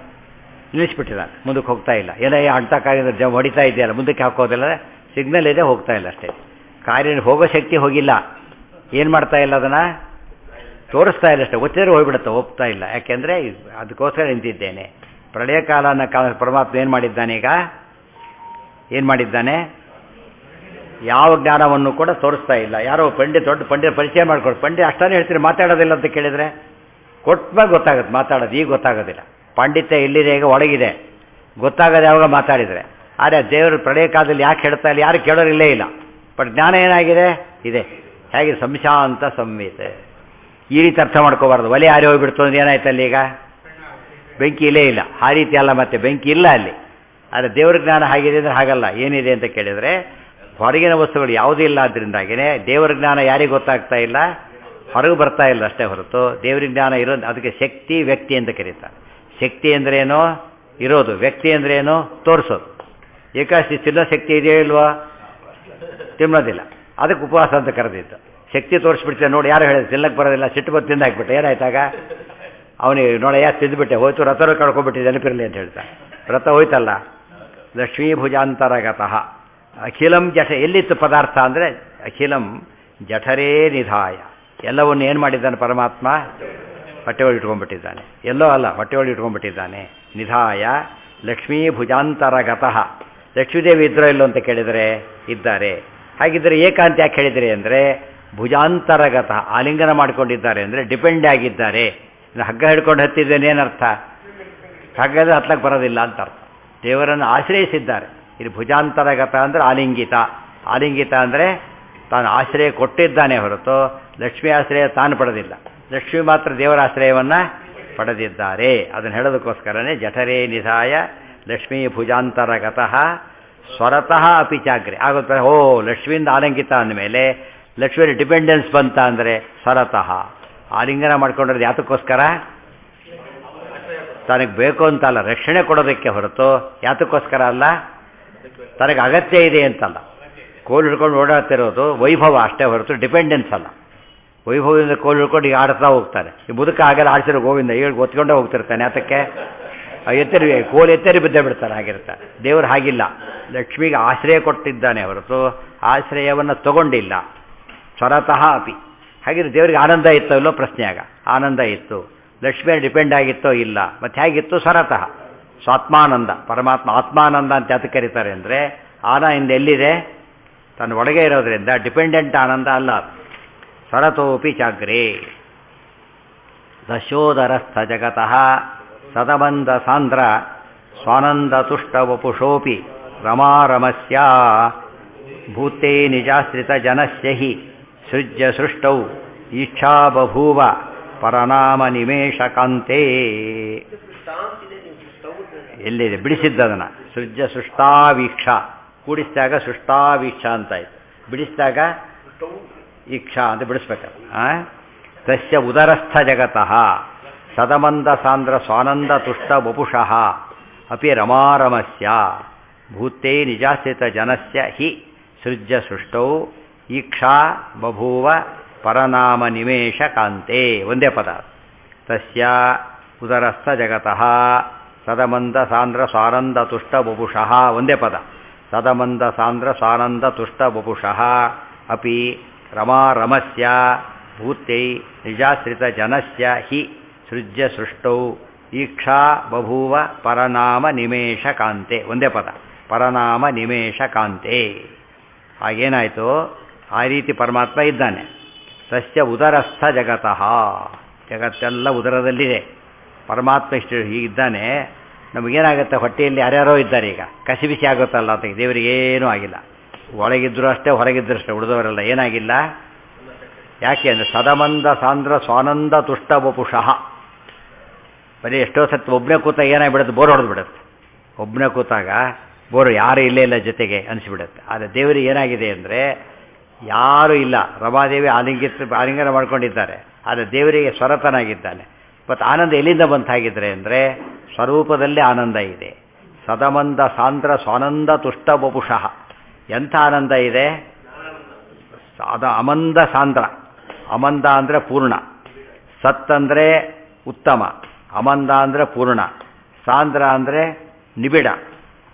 ನಿಲ್ಲಿಸ್ಬಿಟ್ಟಿದ್ದಾನೆ, ಮುಂದಕ್ಕೆ ಹೋಗ್ತಾ ಇಲ್ಲ. ಏನೋ ಅಂಟಕ್ಕಾಗಿದ್ರೆ ಹೊಡಿತಾ ಇದೆಯಲ್ಲ, ಮುಂದಕ್ಕೆ ಹಾಕೋದಿಲ್ಲ, ಸಿಗ್ನಲ್ ಇದೆ, ಹೋಗ್ತಾ ಇಲ್ಲ ಅಷ್ಟೇ. ಕಾರ್ಯ ಹೋಗೋ ಶಕ್ತಿ ಹೋಗಿಲ್ಲ. ಏನು ಮಾಡ್ತಾ ಇಲ್ಲ? ಅದನ್ನು ತೋರಿಸ್ತಾ ಇಲ್ಲ ಅಷ್ಟೇ. ಒತ್ತಿದ್ರೆ ಹೋಗ್ಬಿಡುತ್ತೆ, ಹೋಗ್ತಾ ಇಲ್ಲ. ಯಾಕೆಂದರೆ ಅದಕ್ಕೋಸ್ಕರ ನಿಂತಿದ್ದೇನೆ. ಪ್ರಳಯ ಕಾಲನ ಪರಮಾತ್ಮ ಏನು ಮಾಡಿದ್ದಾನೆ? ಈಗ ಏನು ಮಾಡಿದ್ದಾನೆ? ಯಾವ ಜ್ಞಾನವನ್ನು ಕೂಡ ತೋರಿಸ್ತಾ ಇಲ್ಲ. ಯಾರೋ ದೊಡ್ಡ ಪಂಡಿತ ಪರಿಚಯ ಮಾಡಿಕೊಡು. ಪಂಡಿತ ಅಷ್ಟೇ ಹೇಳ್ತೀರಿ, ಮಾತಾಡೋದಿಲ್ಲ ಅಂತ ಕೇಳಿದರೆ ಕೊಟ್ಟಾಗ ಗೊತ್ತಾಗುತ್ತೆ ಮಾತಾಡೋದು. ಈಗ ಗೊತ್ತಾಗೋದಿಲ್ಲ. ಪಾಂಡಿತ್ಯ ಇಲ್ಲಿದೆ, ಈಗ ಒಳಗಿದೆ, ಗೊತ್ತಾಗೋದು ಯಾವಾಗ ಮಾತಾಡಿದರೆ. ಆದರೆ ದೇವರು ಪ್ರಳಯ ಕಾಲದಲ್ಲಿ ಯಾಕೆ ಹೇಳ್ತಾ ಇಲ್ಲ? ಯಾರು ಕೇಳೋರಿಲ್ಲೇ ಇಲ್ಲ. ಬಟ್ ಜ್ಞಾನ ಏನಾಗಿದೆ? ಇದೆ. ಹೇಗೆ? ಸಂಶಾಂತ ಸಂಹಿತೆ. ಈ ರೀತಿ ಅರ್ಥ ಮಾಡ್ಕೋಬಾರ್ದು. ಒಲೆ ಹಾರಿ ಹೋಗಿಬಿಡ್ತು ಅಂದ್ರೆ ಏನಾಯ್ತಲ್ಲಿ? ಈಗ ಬೆಂಕಿ ಇಲ್ಲೇ ಇಲ್ಲ. ಆ ರೀತಿ ಅಲ್ಲ, ಮತ್ತೆ ಬೆಂಕಿ ಇಲ್ಲ ಅಲ್ಲಿ. ಆದರೆ ದೇವ್ರ ಜ್ಞಾನ ಹಾಗಿದೆ ಅಂದರೆ ಹಾಗಲ್ಲ. ಏನಿದೆ ಅಂತ ಕೇಳಿದರೆ, ಹೊರಗಿನ ವಸ್ತುಗಳು ಯಾವುದೂ ಇಲ್ಲ. ಅದರಿಂದಾಗಿಯೇ ದೇವರ ಜ್ಞಾನ ಯಾರಿಗೆ ಗೊತ್ತಾಗ್ತಾ ಇಲ್ಲ? ಹೊರಗೆ ಬರ್ತಾ ಇಲ್ಲ ಅಷ್ಟೇ ಹೊರತು ದೇವ್ರ ಜ್ಞಾನ ಇರೋ. ಅದಕ್ಕೆ ಶಕ್ತಿ, ವ್ಯಕ್ತಿ ಅಂತ ಕರೀತಾರೆ. ಶಕ್ತಿ ಅಂದ್ರೇನೋ ಇರೋದು, ವ್ಯಕ್ತಿ ಅಂದ್ರೇನೋ ತೋರಿಸೋದು. ಏಕಾದಶಿ ತಿನ್ನೋ ಶಕ್ತಿ ಇದೆಯೋ ಇಲ್ವಾ? ತಿನ್ನೋದಿಲ್ಲ. ಅದಕ್ಕೆ ಉಪವಾಸ ಅಂತ ಕರೆದಿತ್ತು. ಶಕ್ತಿ ತೋರಿಸ್ಬಿಡ್ತೇನೆ ನೋಡಿ. ಯಾರು ಹೇಳಿದ್ರು ತಿನ್ನಕ್ಕೆ ಬರೋದಿಲ್ಲ, ಸಿಟ್ಟು ಬಂದು ತಿಂದು ಹಾಕ್ಬಿಟ್ಟೆ. ಏನಾಯ್ತಾಗ ಅವನಿಗೆ ನೋಡಿ, ಯಾಕೆ ತಿಂದುಬಿಟ್ಟೆ, ಹೋಯ್ತು, ರಥರು ಕಳ್ಕೊಬಿಟ್ಟಿದೆ, ನೆನಪಿರಲಿ ಅಂತ ಹೇಳ್ತಾನೆ. ವ್ರತ ಹೋಯ್ತಲ್ಲ. ಲಕ್ಷ್ಮೀಭುಜಾಂತರಗತಃ ಅಖಿಲಂ ಜಠ. ಎಲ್ಲಿತ್ತು ಪದಾರ್ಥ ಅಂದರೆ ಅಖಿಲಂ ಜಠರೇ ನಿಧಾಯ. ಎಲ್ಲವನ್ನು ಏನು ಮಾಡಿದ್ದಾನೆ ಪರಮಾತ್ಮ? ಹೊಟ್ಟೆ ಒಳಗೆ ಇಟ್ಕೊಂಡ್ಬಿಟ್ಟಿದ್ದಾನೆ. ಎಲ್ಲೋ ಅಲ್ಲ, ಹೊಟ್ಟೆ ಒಳಗೆ ಇಟ್ಕೊಂಡ್ಬಿಟ್ಟಿದ್ದಾನೆ. ನಿಧಾಯ ಲಕ್ಷ್ಮೀಭುಜಾಂತರಗತಃ. ಲಕ್ಷ್ಮೀದೇವಿ ಇದ್ರೋ ಇಲ್ಲೋ ಅಂತ ಕೇಳಿದರೆ ಇದ್ದಾರೆ. ಹಾಗಿದ್ದರೆ ಏಕಾಂತ ಯಾಕೆ ಹೇಳಿದರೆ ಅಂದರೆ ಭುಜಾಂತರಗತಃ, ಆಲಿಂಗನ ಮಾಡಿಕೊಂಡಿದ್ದಾರೆ ಅಂದರೆ ಡಿಪೆಂಡ್ ಆಗಿದ್ದಾರೆ. ಹಗ್ಗ ಹಿಡ್ಕೊಂಡು ಹತ್ತಿದ್ದೇನೆ ಏನರ್ಥ? ಹಗ್ಗದ ಹತ್ತಕ್ಕೆ ಬರೋದಿಲ್ಲ ಅಂತ ಅರ್ಥ. ದೇವರನ್ನು ಆಶ್ರಯಿಸಿದ್ದಾರೆ. ಇಲ್ಲಿ ಭುಜಾಂತರಗತ ಅಂದರೆ ಆಲಿಂಗಿತ. ಆಲಿಂಗಿತ ಅಂದರೆ ತಾನು ಆಶ್ರಯ ಕೊಟ್ಟಿದ್ದಾನೆ ಹೊರತು ಲಕ್ಷ್ಮೀ ಆಶ್ರಯ ತಾನು ಪಡೆದಿಲ್ಲ. ಲಕ್ಷ್ಮಿ ಮಾತ್ರ ದೇವರ ಆಶ್ರಯವನ್ನು ಪಡೆದಿದ್ದಾರೆ. ಅದನ್ನು ಹೇಳೋದಕ್ಕೋಸ್ಕರನೇ ಜಠರೇ ನಿಧಾಯ ಲಕ್ಷ್ಮೀ ಭುಜಾಂತರಗತಃ ಸ್ವರತಃ ಅಪಿಚಾಗ್ರೆ ಆಗುತ್ತೆ. ಓ, ಲಕ್ಷ್ಮಿಯಿಂದ ಆಲಿಂಗಿತ ಅಂದಮೇಲೆ ಲಕ್ಷ್ಮಿಯ ಡಿಪೆಂಡೆನ್ಸ್ ಬಂತ ಅಂದರೆ ಸ್ವರತಃ. ಆಲಿಂಗನ ಮಾಡ್ಕೊಂಡಿರೋದು ಯಾತಕ್ಕೋಸ್ಕರ? ತನಗೆ ಬೇಕು ಅಂತಲ್ಲ, ರಕ್ಷಣೆ ಕೊಡೋದಕ್ಕೆ ಹೊರತು ಯಾತಕ್ಕೋಸ್ಕರ ಅಲ್ಲ, ತನಗೆ ಅಗತ್ಯ ಇದೆ ಅಂತಲ್ಲ. ಕೋಲು ಹಿಡ್ಕೊಂಡು ಓಡಾಡ್ತಿರೋದು ವೈಭವ ಅಷ್ಟೇ ಹೊರತು ಡಿಪೆಂಡೆನ್ಸ್ ಅಲ್ಲ. ವೈಭವದಿಂದ ಕೋಲು ಹಿಡ್ಕೊಂಡು ಈಗ ಆಡ್ತಾ ಹೋಗ್ತಾನೆ. ಈ ಮುದುಕ ಆಗಲ್ಲ ಆಡ್ಸಿರೋ ಗೋವಿಂದ ಹೇಳಿ ಒತ್ಕೊಂಡೇ ಹೋಗ್ತಿರ್ತಾನೆ. ಅದಕ್ಕೆ ಎತ್ತರಿ ಕೋಲು ಎತ್ತರಿ ಬಿದ್ದೇ ಬಿಡ್ತಾನೆ. ಆಗಿರ್ತಾನೆ. ದೇವರು ಹಾಗಿಲ್ಲ, ಲಕ್ಷ್ಮಿಗೆ ಆಶ್ರಯ ಕೊಟ್ಟಿದ್ದಾನೆ ಹೊರತು ಆಶ್ರಯವನ್ನು ತಗೊಂಡಿಲ್ಲ. ಸ್ವರತಃ ಅಪಿ. ಹಾಗಿದ್ರೆ ದೇವರಿಗೆ ಆನಂದ ಇತ್ತೋ ಇಲ್ಲೋ ಪ್ರಶ್ನೆ ಆಗ. ಆನಂದ ಇತ್ತು. ಲಕ್ಷ್ಮಿಯನ್ನು ಡಿಪೆಂಡ್ ಆಗಿತ್ತೋ ಇಲ್ಲ. ಮತ್ತು ಹೇಗಿತ್ತು? ಸ್ವರತಃ ಸ್ವಾತ್ಮಾನಂದ. ಪರಮಾತ್ಮ ಆತ್ಮಾನಂದ ಅಂತ ಯಾತಕ್ಕೆ ಕರೀತಾರೆ ಅಂದರೆ ಆನಂದ ಎಲ್ಲಿದೆ? ತನ್ನ ಒಳಗೆ ಇರೋದ್ರಿಂದ ಡಿಪೆಂಡೆಂಟ್ ಆನಂದ ಅಲ್ಲ. ಸ್ವರತೋಪಿ ಚಾಗ್ರೇ ದಶೋದರಸ್ಥ ಜಗತಃ ಸದಮಂದ ಸಾಂದ್ರ ಸ್ವಾನಂದ ತುಷ್ಟ ವಪುಷೋಪಿ ರಮಾರಮಸ್ಯ ಭೂತೆ ನಿಜಾಶ್ರಿತ ಜನಸ್ಯ ಹಿ ಸೃಜ್ಯ ಸೃಷ್ಟೌ ಈಕ್ಷಾ ಬಭೂವ ಪರನಾಮ ನಿಮೇಶ ಕಾಂತೆ. ಎಲ್ಲಿದೆ? ಬಿಡಿಸಿದ್ದದನ್ನು ಸೃಜ್ಯ ಸೃಷ್ಟಾವೀಕ್ಷ. ಕೂಡಿಸಿದಾಗ ಸೃಷ್ಟಾವೀಕ್ಷ ಅಂತಾಯಿತು. ಬಿಡಿಸಿದಾಗ ಈಕ್ಷಾ ಅಂತ ಬಿಡಿಸ್ಬೇಕು. ತಸ್ಯ ಉದರಸ್ಥ ಜಗತಃ ಸದಮಂದ ಸಾಂದ್ರ ಸ್ವಾನಂದ ತುಷ್ಟ ವಪುಷಃ ಅಪಿ ರಮಾರಮಸ್ಯ ಭೂತೆ ನಿಜಾಶ್ರಿತ ಜನಸ್ಯ ಹಿ ಸೃಜ್ಯ ಸೃಷ್ಟೌ ಈಕ್ಷಾ ಬಭೂವ ಪರನಾಮ ನಿಮೇಶ ಕಾಂತೆ. ಒಂದೇ ಪದ. ತಸ್ಯ ಉದರಸ್ಥ ಜಗತಃ ಸದಮಂದ ಸಾಂದ್ರ ಸ್ವಾನಂದ ತುಷ್ಟ ವಪುಷಃ. ಒಂದೇ ಪದ. ಸದಮಂದ ಸಾಂದ್ರ ಸ್ವಾನಂದ ತುಷ್ಟ ವಪುಷಃ ಅಪಿ ರಮಾರಮಸ್ಯ ಭೂತೈ ನಿಜಾಶ್ರಿತ ಜನಸ್ಯ ಹಿ ಸೃಜ್ಯ ಸೃಷ್ಟೌ ಈಕ್ಷಾ ಬಭೂವ ಪರನಾಮ ನಿಮೇಶ ಕಾಂತೆ. ಒಂದೇ ಪದ. ಪರನಾಮ ನಿಮೇಶ ಕಾಂತೆ. ಹಾಗೇನಾಯಿತು? ಆ ರೀತಿ ಪರಮಾತ್ಮ ಇದ್ದಾನೆ. ತಸ್ಯ ಉದರಸ್ಥ ಜಗತಃ. ಜಗತ್ತೆಲ್ಲ ಉದರದಲ್ಲಿದೆ. ಪರಮಾತ್ಮ ಇಷ್ಟು ಹೀಗಿದ್ದಾನೆ. ನಮಗೇನಾಗುತ್ತೆ? ಹೊಟ್ಟೆಯಲ್ಲಿ ಯಾರ್ಯಾರೋ ಇದ್ದಾರೆ. ಈಗ ಕಸಿ ಬಿಸಿ ಆಗುತ್ತಲ್ಲ ಅಂತ. ದೇವರಿಗೇನೂ ಆಗಿಲ್ಲ. ಒಳಗಿದ್ದರೂ ಅಷ್ಟೇ, ಹೊರಗಿದ್ದರೂ ಅಷ್ಟೇ. ಉಳಿದವರೆಲ್ಲ ಏನಾಗಿಲ್ಲ. ಯಾಕೆ ಅಂದರೆ ಸದಮಂದ ಸಾಂದ್ರ ಸ್ವಾನಂದ ತುಷ್ಟ ವಪುಷಃ. ಬರೀ ಎಷ್ಟೋ ಸತ್ತು ಒಬ್ಬನೇ ಕೂತಾಗ ಏನಾಗಿಬಿಡುತ್ತೆ? ಬೋರ್ ಹೊಡೆದು ಬಿಡುತ್ತೆ. ಒಬ್ಬನೇ ಕೂತಾಗ ಬೋರು ಯಾರು ಇಲ್ಲೇ ಇಲ್ಲ ಜೊತೆಗೆ ಅನಿಸ್ಬಿಡುತ್ತೆ. ಆದರೆ ದೇವರಿಗೆ ಏನಾಗಿದೆ ಅಂದರೆ ಯಾರೂ ಇಲ್ಲ. ರಮಾದೇವಿ ಆಲಿಂಗನ ಮಾಡ್ಕೊಂಡಿದ್ದಾರೆ. ಆದರೆ ದೇವರಿಗೆ ಸ್ವರತನಾಗಿದ್ದಾನೆ. ಮತ್ತು ಆನಂದ ಎಲ್ಲಿಂದ ಬಂತಾಗಿದ್ರೆ ಅಂದರೆ ಸ್ವರೂಪದಲ್ಲೇ ಆನಂದ ಇದೆ. ಸದಮಂದ ಸಾಂದ್ರ ಸ್ವಾನಂದ ತುಷ್ಟ ವಪುಷಃ. ಎಂಥ ಆನಂದ ಇದೆ? ಅದು ಅಮಂದ ಸಾಂದ್ರ. ಅಮಂದ ಅಂದರೆ ಪೂರ್ಣ. ಸತ್ ಅಂದರೆ ಉತ್ತಮ. ಅಮಂದ ಅಂದರೆ ಪೂರ್ಣ. ಸಾಂದ್ರ ಅಂದರೆ ನಿಬಿಡ.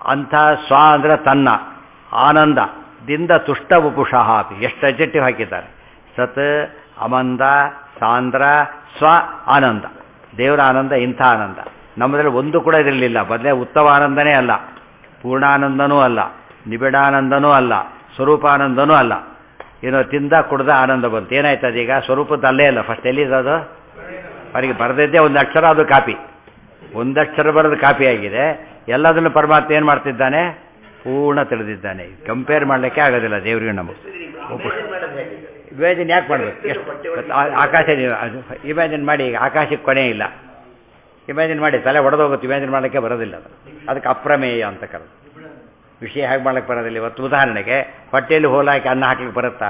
ಅಂಥ ಸ್ವ ಅಂದರೆ ತನ್ನ ಆನಂದದಿಂದ ತುಷ್ಟ ವಪುಷಃ. ಎಷ್ಟು ಅಡ್ಜೆಕ್ಟಿವ್ ಹಾಕಿದ್ದಾರೆ. ಸತ್, ಅಮಂದ, ಸಾಂದ್ರ, ಸ್ವ ಆನಂದ. ದೇವರ ಆನಂದ ಇಂಥ ಆನಂದ. ನಮ್ಮದ್ರಲ್ಲಿ ಒಂದು ಕೂಡ ಇದಿರಲಿಲ್ಲ. ಬದಲೇ ಉತ್ತಮ ಆನಂದನೇ ಅಲ್ಲ, ಪೂರ್ಣಾನಂದನೂ ಅಲ್ಲ, ನಿಬಿಡಾನಂದನೂ ಅಲ್ಲ, ಸ್ವರೂಪಾನಂದನೂ ಅಲ್ಲ. ಏನೋ ತಿಂದ ಕುಡ್ದ ಆನಂದ ಬಂತು. ಏನಾಯ್ತು ಅದೀಗ? ಸ್ವರೂಪದ ಅಲ್ಲೇ ಇಲ್ಲ. ಫಸ್ಟ್ ಎಲ್ಲಿರೋದು? ಅವರಿಗೆ ಬರೆದಿದ್ದೇ ಒಂದು ಅಕ್ಷರ, ಅದು ಕಾಪಿ. ಒಂದಕ್ಷರ ಬರೆದು ಕಾಪಿ ಆಗಿದೆ. ಎಲ್ಲದನ್ನು ಪರಮಾತ್ಮ ಏನು ಮಾಡ್ತಿದ್ದಾನೆ? ಪೂರ್ಣ ತಿಳಿದಿದ್ದಾನೆ. ಕಂಪೇರ್ ಮಾಡಲಿಕ್ಕೆ ಆಗೋದಿಲ್ಲ ದೇವರಿಗೆ ನಮಗೆ. ಇಮ್ಯಾಜಿನ್ ಯಾಕೆ ಮಾಡಬೇಕು? ಎಷ್ಟು ಆಕಾಶ ಇಮ್ಯಾಜಿನ್ ಮಾಡಿ. ಈಗ ಆಕಾಶಕ್ಕೆ ಕೊನೆ ಇಲ್ಲ. ಇಮ್ಯಾಜಿನ್ ಮಾಡಿ, ತಲೆ ಹೊಡೆದೋಗುತ್ತೆ. ಇಮ್ಯಾಜಿನ್ ಮಾಡಲಿಕ್ಕೆ ಬರೋದಿಲ್ಲ. ಅದಕ್ಕೆ ಅಪ್ರಮೇಯ ಅಂತ ಕರೆದು. ವಿಷಯ ಹೇಗೆ ಮಾಡ್ಲಿಕ್ಕೆ ಬರೋದಿಲ್ಲ. ಇವತ್ತು ಉದಾಹರಣೆಗೆ ಹೊಟ್ಟೆಯಲ್ಲಿ ಹೋಲಾಕಿ ಅನ್ನ ಹಾಕ್ಲಿಕ್ಕೆ ಬರುತ್ತಾ?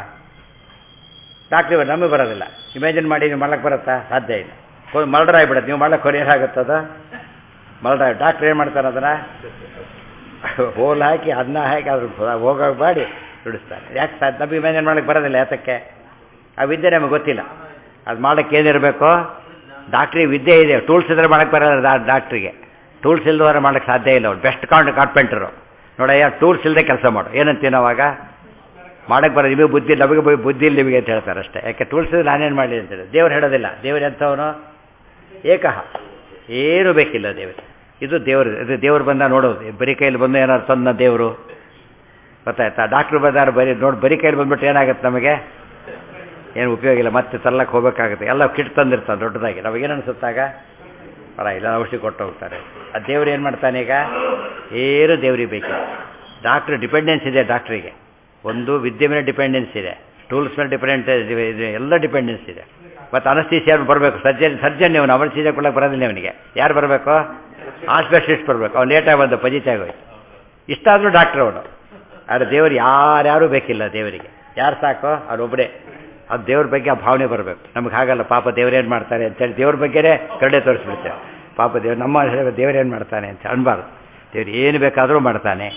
ಡಾಕ್ಟ್ರಿ ನಮಗೆ ಬರೋದಿಲ್ಲ. ಇಮ್ಯಾಜಿನ್ ಮಾಡಿ ನೀವು ಮಾಡ್ಲಿಕ್ಕೆ ಬರುತ್ತಾ? ಸಾಧ್ಯ ಇಲ್ಲ. ಮರ್ಡರ್ ಆಗಿಬಿಡುತ್ತೆ. ನೀವು ಮಾಡ್ಲಿಕ್ಕೆ ಕೊನೆ ಏನಾಗುತ್ತದ? ಮರ್ಡರ್. ಡಾಕ್ಟ್ರ್ ಏನು ಮಾಡ್ತಾರೆ? ಅದನ್ನು ಹೋಲ್ ಹಾಕಿ ಅನ್ನ ಹಾಕಿ ಅದ್ರ ಹೋಗೋಕೆ ಮಾಡಿ ಬಿಡಿಸ್ತಾರೆ. ಯಾಕೆ ಸಾಧ್ಯ? ನಮಗೆ ಇಮ್ಯಾಜಿನ್ ಮಾಡ್ಲಿಕ್ಕೆ ಬರೋದಿಲ್ಲ. ಯಾತಕ್ಕೆ? ಆ ವಿದ್ಯೆ ನಮಗೆ ಗೊತ್ತಿಲ್ಲ. ಅದು ಮಾಡೋಕ್ಕೆ ಏನಿರಬೇಕು? ಡಾಕ್ಟ್ರಿಗೆ ವಿದ್ಯೆ ಇದೆ. ಟೂಲ್ಸ್ ಇದ್ರೆ ಮಾಡೋಕ್ಕೆ ಬರೋಲ್ಲ ಡಾಕ್ಟ್ರಿಗೆ. ಟೂಲ್ಸ್ ಇಲ್ಲದವರೆ ಮಾಡೋಕ್ಕೆ ಸಾಧ್ಯ ಇಲ್ಲ. ಅವ್ರು ಬೆಸ್ಟ್ ಕಾರ್ಪೆಂಟರು ನೋಡಯ್ಯ, ಟೂಲ್ಸ್ ಇಲ್ಲದೆ ಕೆಲಸ ಮಾಡು. ಏನಂತೀವಿ ನಾವಾಗ? ಮಾಡೋಕ್ಕೆ ಬರೋದು. ನಿಮಗೆ ಬುದ್ಧಿ, ನಮಗೆ ಬುದ್ಧಿ ಇಲ್ಲ ನಿಮಗೆ ಅಂತ ಹೇಳ್ತಾರೆ ಅಷ್ಟೇ. ಯಾಕೆ? ಟೂಲ್ಸ್ ಇದ್ರೆ ನಾನೇನು ಮಾಡಲಿ ಅಂತೇಳಿ. ದೇವ್ರು ಹೇಳೋದಿಲ್ಲ. ದೇವ್ರು ಎಂಥವನು? ಏಕಃ. ಏನೂ ಬೇಕಿಲ್ಲ ದೇವರು. ಇದು ದೇವರು. ಇದು ದೇವ್ರು ಬಂದ ನೋಡೋದು. ಬರೀ ಕೈಯಲ್ಲಿ ಬಂದು ಏನಾದ್ರು ತಂದ ದೇವರು ಗೊತ್ತಾಯ್ತಾ? ಡಾಕ್ಟ್ರು ಬಂದಾರು ಬರೀ ನೋಡಿ ಬರೀ ಕೈಯಲ್ಲಿ ಬಂದ್ಬಿಟ್ಟು ಏನಾಗುತ್ತೆ ನಮಗೆ? ಏನು ಉಪಯೋಗ ಇಲ್ಲ. ಮತ್ತೆ ತರ್ಲಕ್ಕೆ ಹೋಗಬೇಕಾಗುತ್ತೆ. ಎಲ್ಲ ಕಿಟ್ ತಂದಿರ್ತಾನೆ ದೊಡ್ಡದಾಗಿ. ನಮಗೇನು ಅನಿಸುತ್ತಾಗ? ಇಲ್ಲ, ಔಷಧಿ ಕೊಟ್ಟು ಹೋಗ್ತಾರೆ. ಅದು ದೇವ್ರು ಏನು ಮಾಡ್ತಾನೆ ಈಗ? ಏನು ದೇವ್ರಿಗೆ ಬೇಕಿಲ್ಲ. ಡಾಕ್ಟ್ರ್ ಡಿಪೆಂಡೆನ್ಸ್ ಇದೆ. ಡಾಕ್ಟ್ರಿಗೆ ಒಂದು ವಿದ್ಯೆ ಮೇಲೆ ಡಿಪೆಂಡೆನ್ಸ್ ಇದೆ, ಟೂಲ್ಸ್ ಮೇಲೆ ಡಿಪೆಂಡೆನ್ಸ್ ಇದೆ, ಎಲ್ಲ ಡಿಪೆಂಡೆನ್ಸ್ ಇದೆ. ಮತ್ತು ಅನಸ್ತೀಸಿಯಾ ಬರಬೇಕು. ಸರ್ಜನ್ ಇವನು ಅನಸ್ತೀಸಿಯಾ ಕೊಡಕ್ಕೆ ಬರೋದಿಲ್ಲ ಅವನಿಗೆ. ಯಾರು ಬರಬೇಕು? ಆಸ್ಪೆಷಲಿಸ್ಟ್ ಬರಬೇಕು. ಅವ್ನು ಲೇಟಾಗಿ ಬಂದು ಪಜಿತಾಗೋಯ್ತು. ಇಷ್ಟಾದರೂ ಡಾಕ್ಟ್ರ್ ಅವನು. ಆದರೆ ದೇವರು ಯಾರ್ಯಾರೂ ಬೇಕಿಲ್ಲ ದೇವರಿಗೆ. ಯಾರು ಸಾಕು? ಅವನೊಬ್ಬರೇ. ಅದು ದೇವ್ರ ಬಗ್ಗೆ ಆ ಭಾವನೆ ಬರಬೇಕು. ನಮ್ಗೆ ಹಾಗಲ್ಲ. ಪಾಪ ದೇವ್ರೇನು ಮಾಡ್ತಾರೆ ಅಂತೇಳಿ ದೇವ್ರ ಬಗ್ಗೆನೇ ಕರಡೆ ತೋರಿಸ್ಬಿಡ್ತೇವೆ. ಪಾಪ ನಮ್ಮ ದೇವರೇನು ಮಾಡ್ತಾನೆ ಅಂತ ಅನ್ಬಾರ್ದು. ದೇವ್ರು ಏನು ಬೇಕಾದರೂ ಮಾಡ್ತಾನೆ.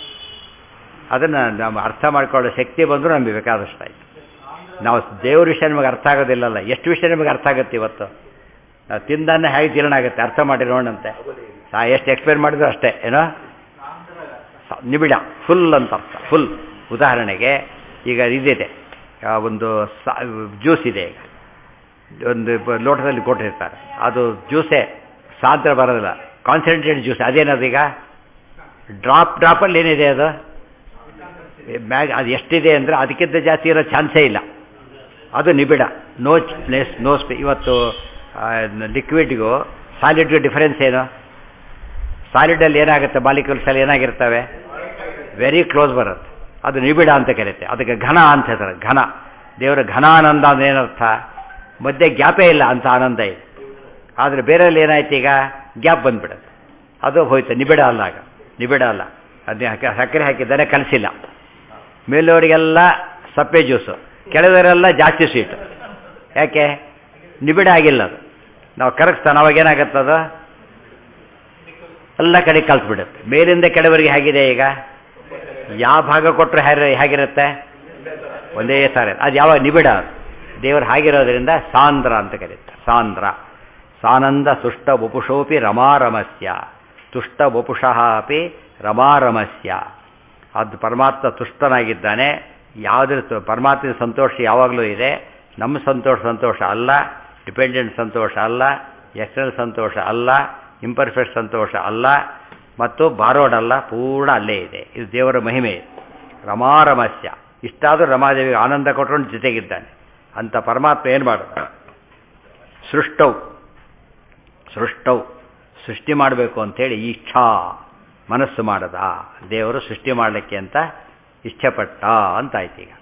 ಅದನ್ನು ನಾವು ಅರ್ಥ ಮಾಡ್ಕೊಳ್ಳೋ ಶಕ್ತಿ ಬಂದರೂ ನಮಗೆ ಬೇಕಾದಷ್ಟು ಆಯಿತು. ನಾವು ದೇವ್ರ ವಿಷಯ ನಿಮಗೆ ಅರ್ಥ ಆಗೋದಿಲ್ಲಲ್ಲ, ಎಷ್ಟು ವಿಷಯ ನಿಮಗೆ ಅರ್ಥ ಆಗುತ್ತೆ ಇವತ್ತು. ನಾವು ತಿಂದನ್ನ ಹೇಗೆ ಜೀರ್ಣ ಆಗುತ್ತೆ ಅರ್ಥ ಮಾಡಿ ನೋಡಂತೆ. ಎಷ್ಟು ಎಕ್ಸ್ಪ್ಲೇನ್ ಮಾಡಿದ್ರು ಅಷ್ಟೇ. ಏನೋ ನಿಬಿಡ ಫುಲ್ ಅಂತ ಅರ್ಥ, ಫುಲ್. ಉದಾಹರಣೆಗೆ ಈಗ ಇದಿದೆ, ಒಂದು ಜ್ಯೂಸ್ ಇದೆ, ಈಗ ಒಂದು ಲೋಟದಲ್ಲಿ ಕೊಟ್ಟಿರ್ತಾರೆ, ಅದು ಜ್ಯೂಸೇ ಸಾಂದ್ರ ಬರೋದಿಲ್ಲ, ಕಾನ್ಸಂಟ್ರೇಟ್ ಜ್ಯೂಸ್. ಅದೇನದೀಗ ಡ್ರಾಪಲ್ಲಿ ಏನಿದೆ ಅದು ಅದು ಎಷ್ಟಿದೆ ಅಂದರೆ ಅದಕ್ಕಿಂತ ಜಾಸ್ತಿ ಇರೋ ಚಾನ್ಸೇ ಇಲ್ಲ. ಅದು ನಿಬಿಡ, ನೋ ಪ್ಲೇಸ್ ನೋ ಸ್ಪೇ. ಇವತ್ತು ಲಿಕ್ವಿಡ್ಗೂ ಸಾಲಿಡ್ಗೂ ಡಿಫರೆನ್ಸ್ ಏನು? ಸಾಲಿಡಲ್ಲಿ ಏನಾಗುತ್ತೆ, ಮಾಲಿಕ್ಯೂಲ್ಸ್ ಅಲ್ಲಿ ಏನಾಗಿರ್ತವೆ, ವೆರಿ ಕ್ಲೋಸ್ ಬರುತ್ತೆ, ಅದು ನಿಬಿಡ ಅಂತ ಕರೀತೆ. ಅದಕ್ಕೆ ಘನ ಅಂತ ಹೇಳ್ತಾರೆ. ಘನ, ದೇವರ ಘನಾನಂದ ಅಂದ್ರೆ ಏನರ್ಥ? ಮಧ್ಯೆ ಗ್ಯಾಪೇ ಇಲ್ಲ ಅಂತ ಆನಂದ ಇದೆ. ಆದರೆ ಬೇರೆಯಲ್ಲಿ ಏನಾಯ್ತು, ಈಗ ಗ್ಯಾಪ್ ಬಂದ್ಬಿಡುತ್ತೆ, ಅದು ಹೋಯ್ತು. ನಿಬಿಡ ಅಲ್ಲ, ಆಗ ನಿಬಿಡ ಅಲ್ಲ. ಅದನ್ನ ಸಕ್ಕರೆ ಹಾಕಿದ್ದಾರೆ, ಕಲಿಸಿಲ್ಲ. ಮೇಲವರಿಗೆಲ್ಲ ಸಪ್ಪೆ ಜ್ಯೂಸು, ಕೆಳದವರೆಲ್ಲ ಜಾಸ್ತಿ ಸ್ವೀಟು. ಯಾಕೆ? ನಿಬಿಡ ಆಗಿಲ್ಲ ಅದು. ನಾವು ಕರಗಿಸ್ತಾನೆ, ಅವಾಗ ಏನಾಗುತ್ತದು ಎಲ್ಲ ಕಡೆ ಕಲ್ತ್ಬಿಡುತ್ತೆ. ಮೇಲಿಂದ ಕೆಳವರೆಗೆ ಹೇಗಿದೆ, ಈಗ ಯಾವ ಭಾಗ ಕೊಟ್ಟರೆ ಹೇಗಿರುತ್ತೆ, ಒಂದೇ ಸಾರಿ. ಅದು ಯಾವಾಗ ನಿಬಿಡ, ದೇವರು ಹಾಗಿರೋದ್ರಿಂದ ಸಾಂದ್ರ ಅಂತ ಕರೀತಾರೆ. ಸಾಂದ್ರ, ಸಾನಂದ ತುಷ್ಟ ವಪುಷೋಪಿ ರಮಾರಮಸ್ಯ, ತುಷ್ಟ ವಪುಷಃ ಅಪಿ ರಮಾರಮಸ್ಯ. ಅದು ಪರಮಾತ್ಮ ತುಷ್ಟನಾಗಿದ್ದಾನೆ. ಯಾವುದ್ರ ಪರಮಾತ್ಮನ ಸಂತೋಷ ಯಾವಾಗಲೂ ಇದೆ. ನಮ್ಮ ಸಂತೋಷ ಅಲ್ಲ, ಡಿಪೆಂಡೆಂಟ್ ಸಂತೋಷ ಅಲ್ಲ, ಎಕ್ಸ್ಟರ್ನಲ್ ಸಂತೋಷ ಅಲ್ಲ, ಇಂಪರ್ಫೆಕ್ಟ್ ಸಂತೋಷ ಅಲ್ಲ, ಮತ್ತು ಬಾರೋಡಲ್ಲ, ಪೂರ್ಣ ಅಲ್ಲೇ ಇದೆ. ಇದು ದೇವರ ಮಹಿಮೆ. ರಮಾರಮಸ್ಯ, ಇಷ್ಟಾದರೂ ರಮಾದೇವಿಗೆ ಆನಂದ ಕೊಟ್ಟರು ಜೊತೆಗಿದ್ದಾನೆ ಅಂತ ಪರಮಾತ್ಮ ಏನು ಮಾಡೋದು? ಸೃಷ್ಟೌ ಸೃಷ್ಟಿ ಮಾಡಬೇಕು ಅಂಥೇಳಿ ಇಚ್ಛಾ ಮನಸ್ಸು ಮಾಡದ. ದೇವರು ಸೃಷ್ಟಿ ಮಾಡಲಿಕ್ಕೆ ಅಂತ ಇಷ್ಟಪಟ್ಟ ಅಂತಾಯ್ತು. ಈಗ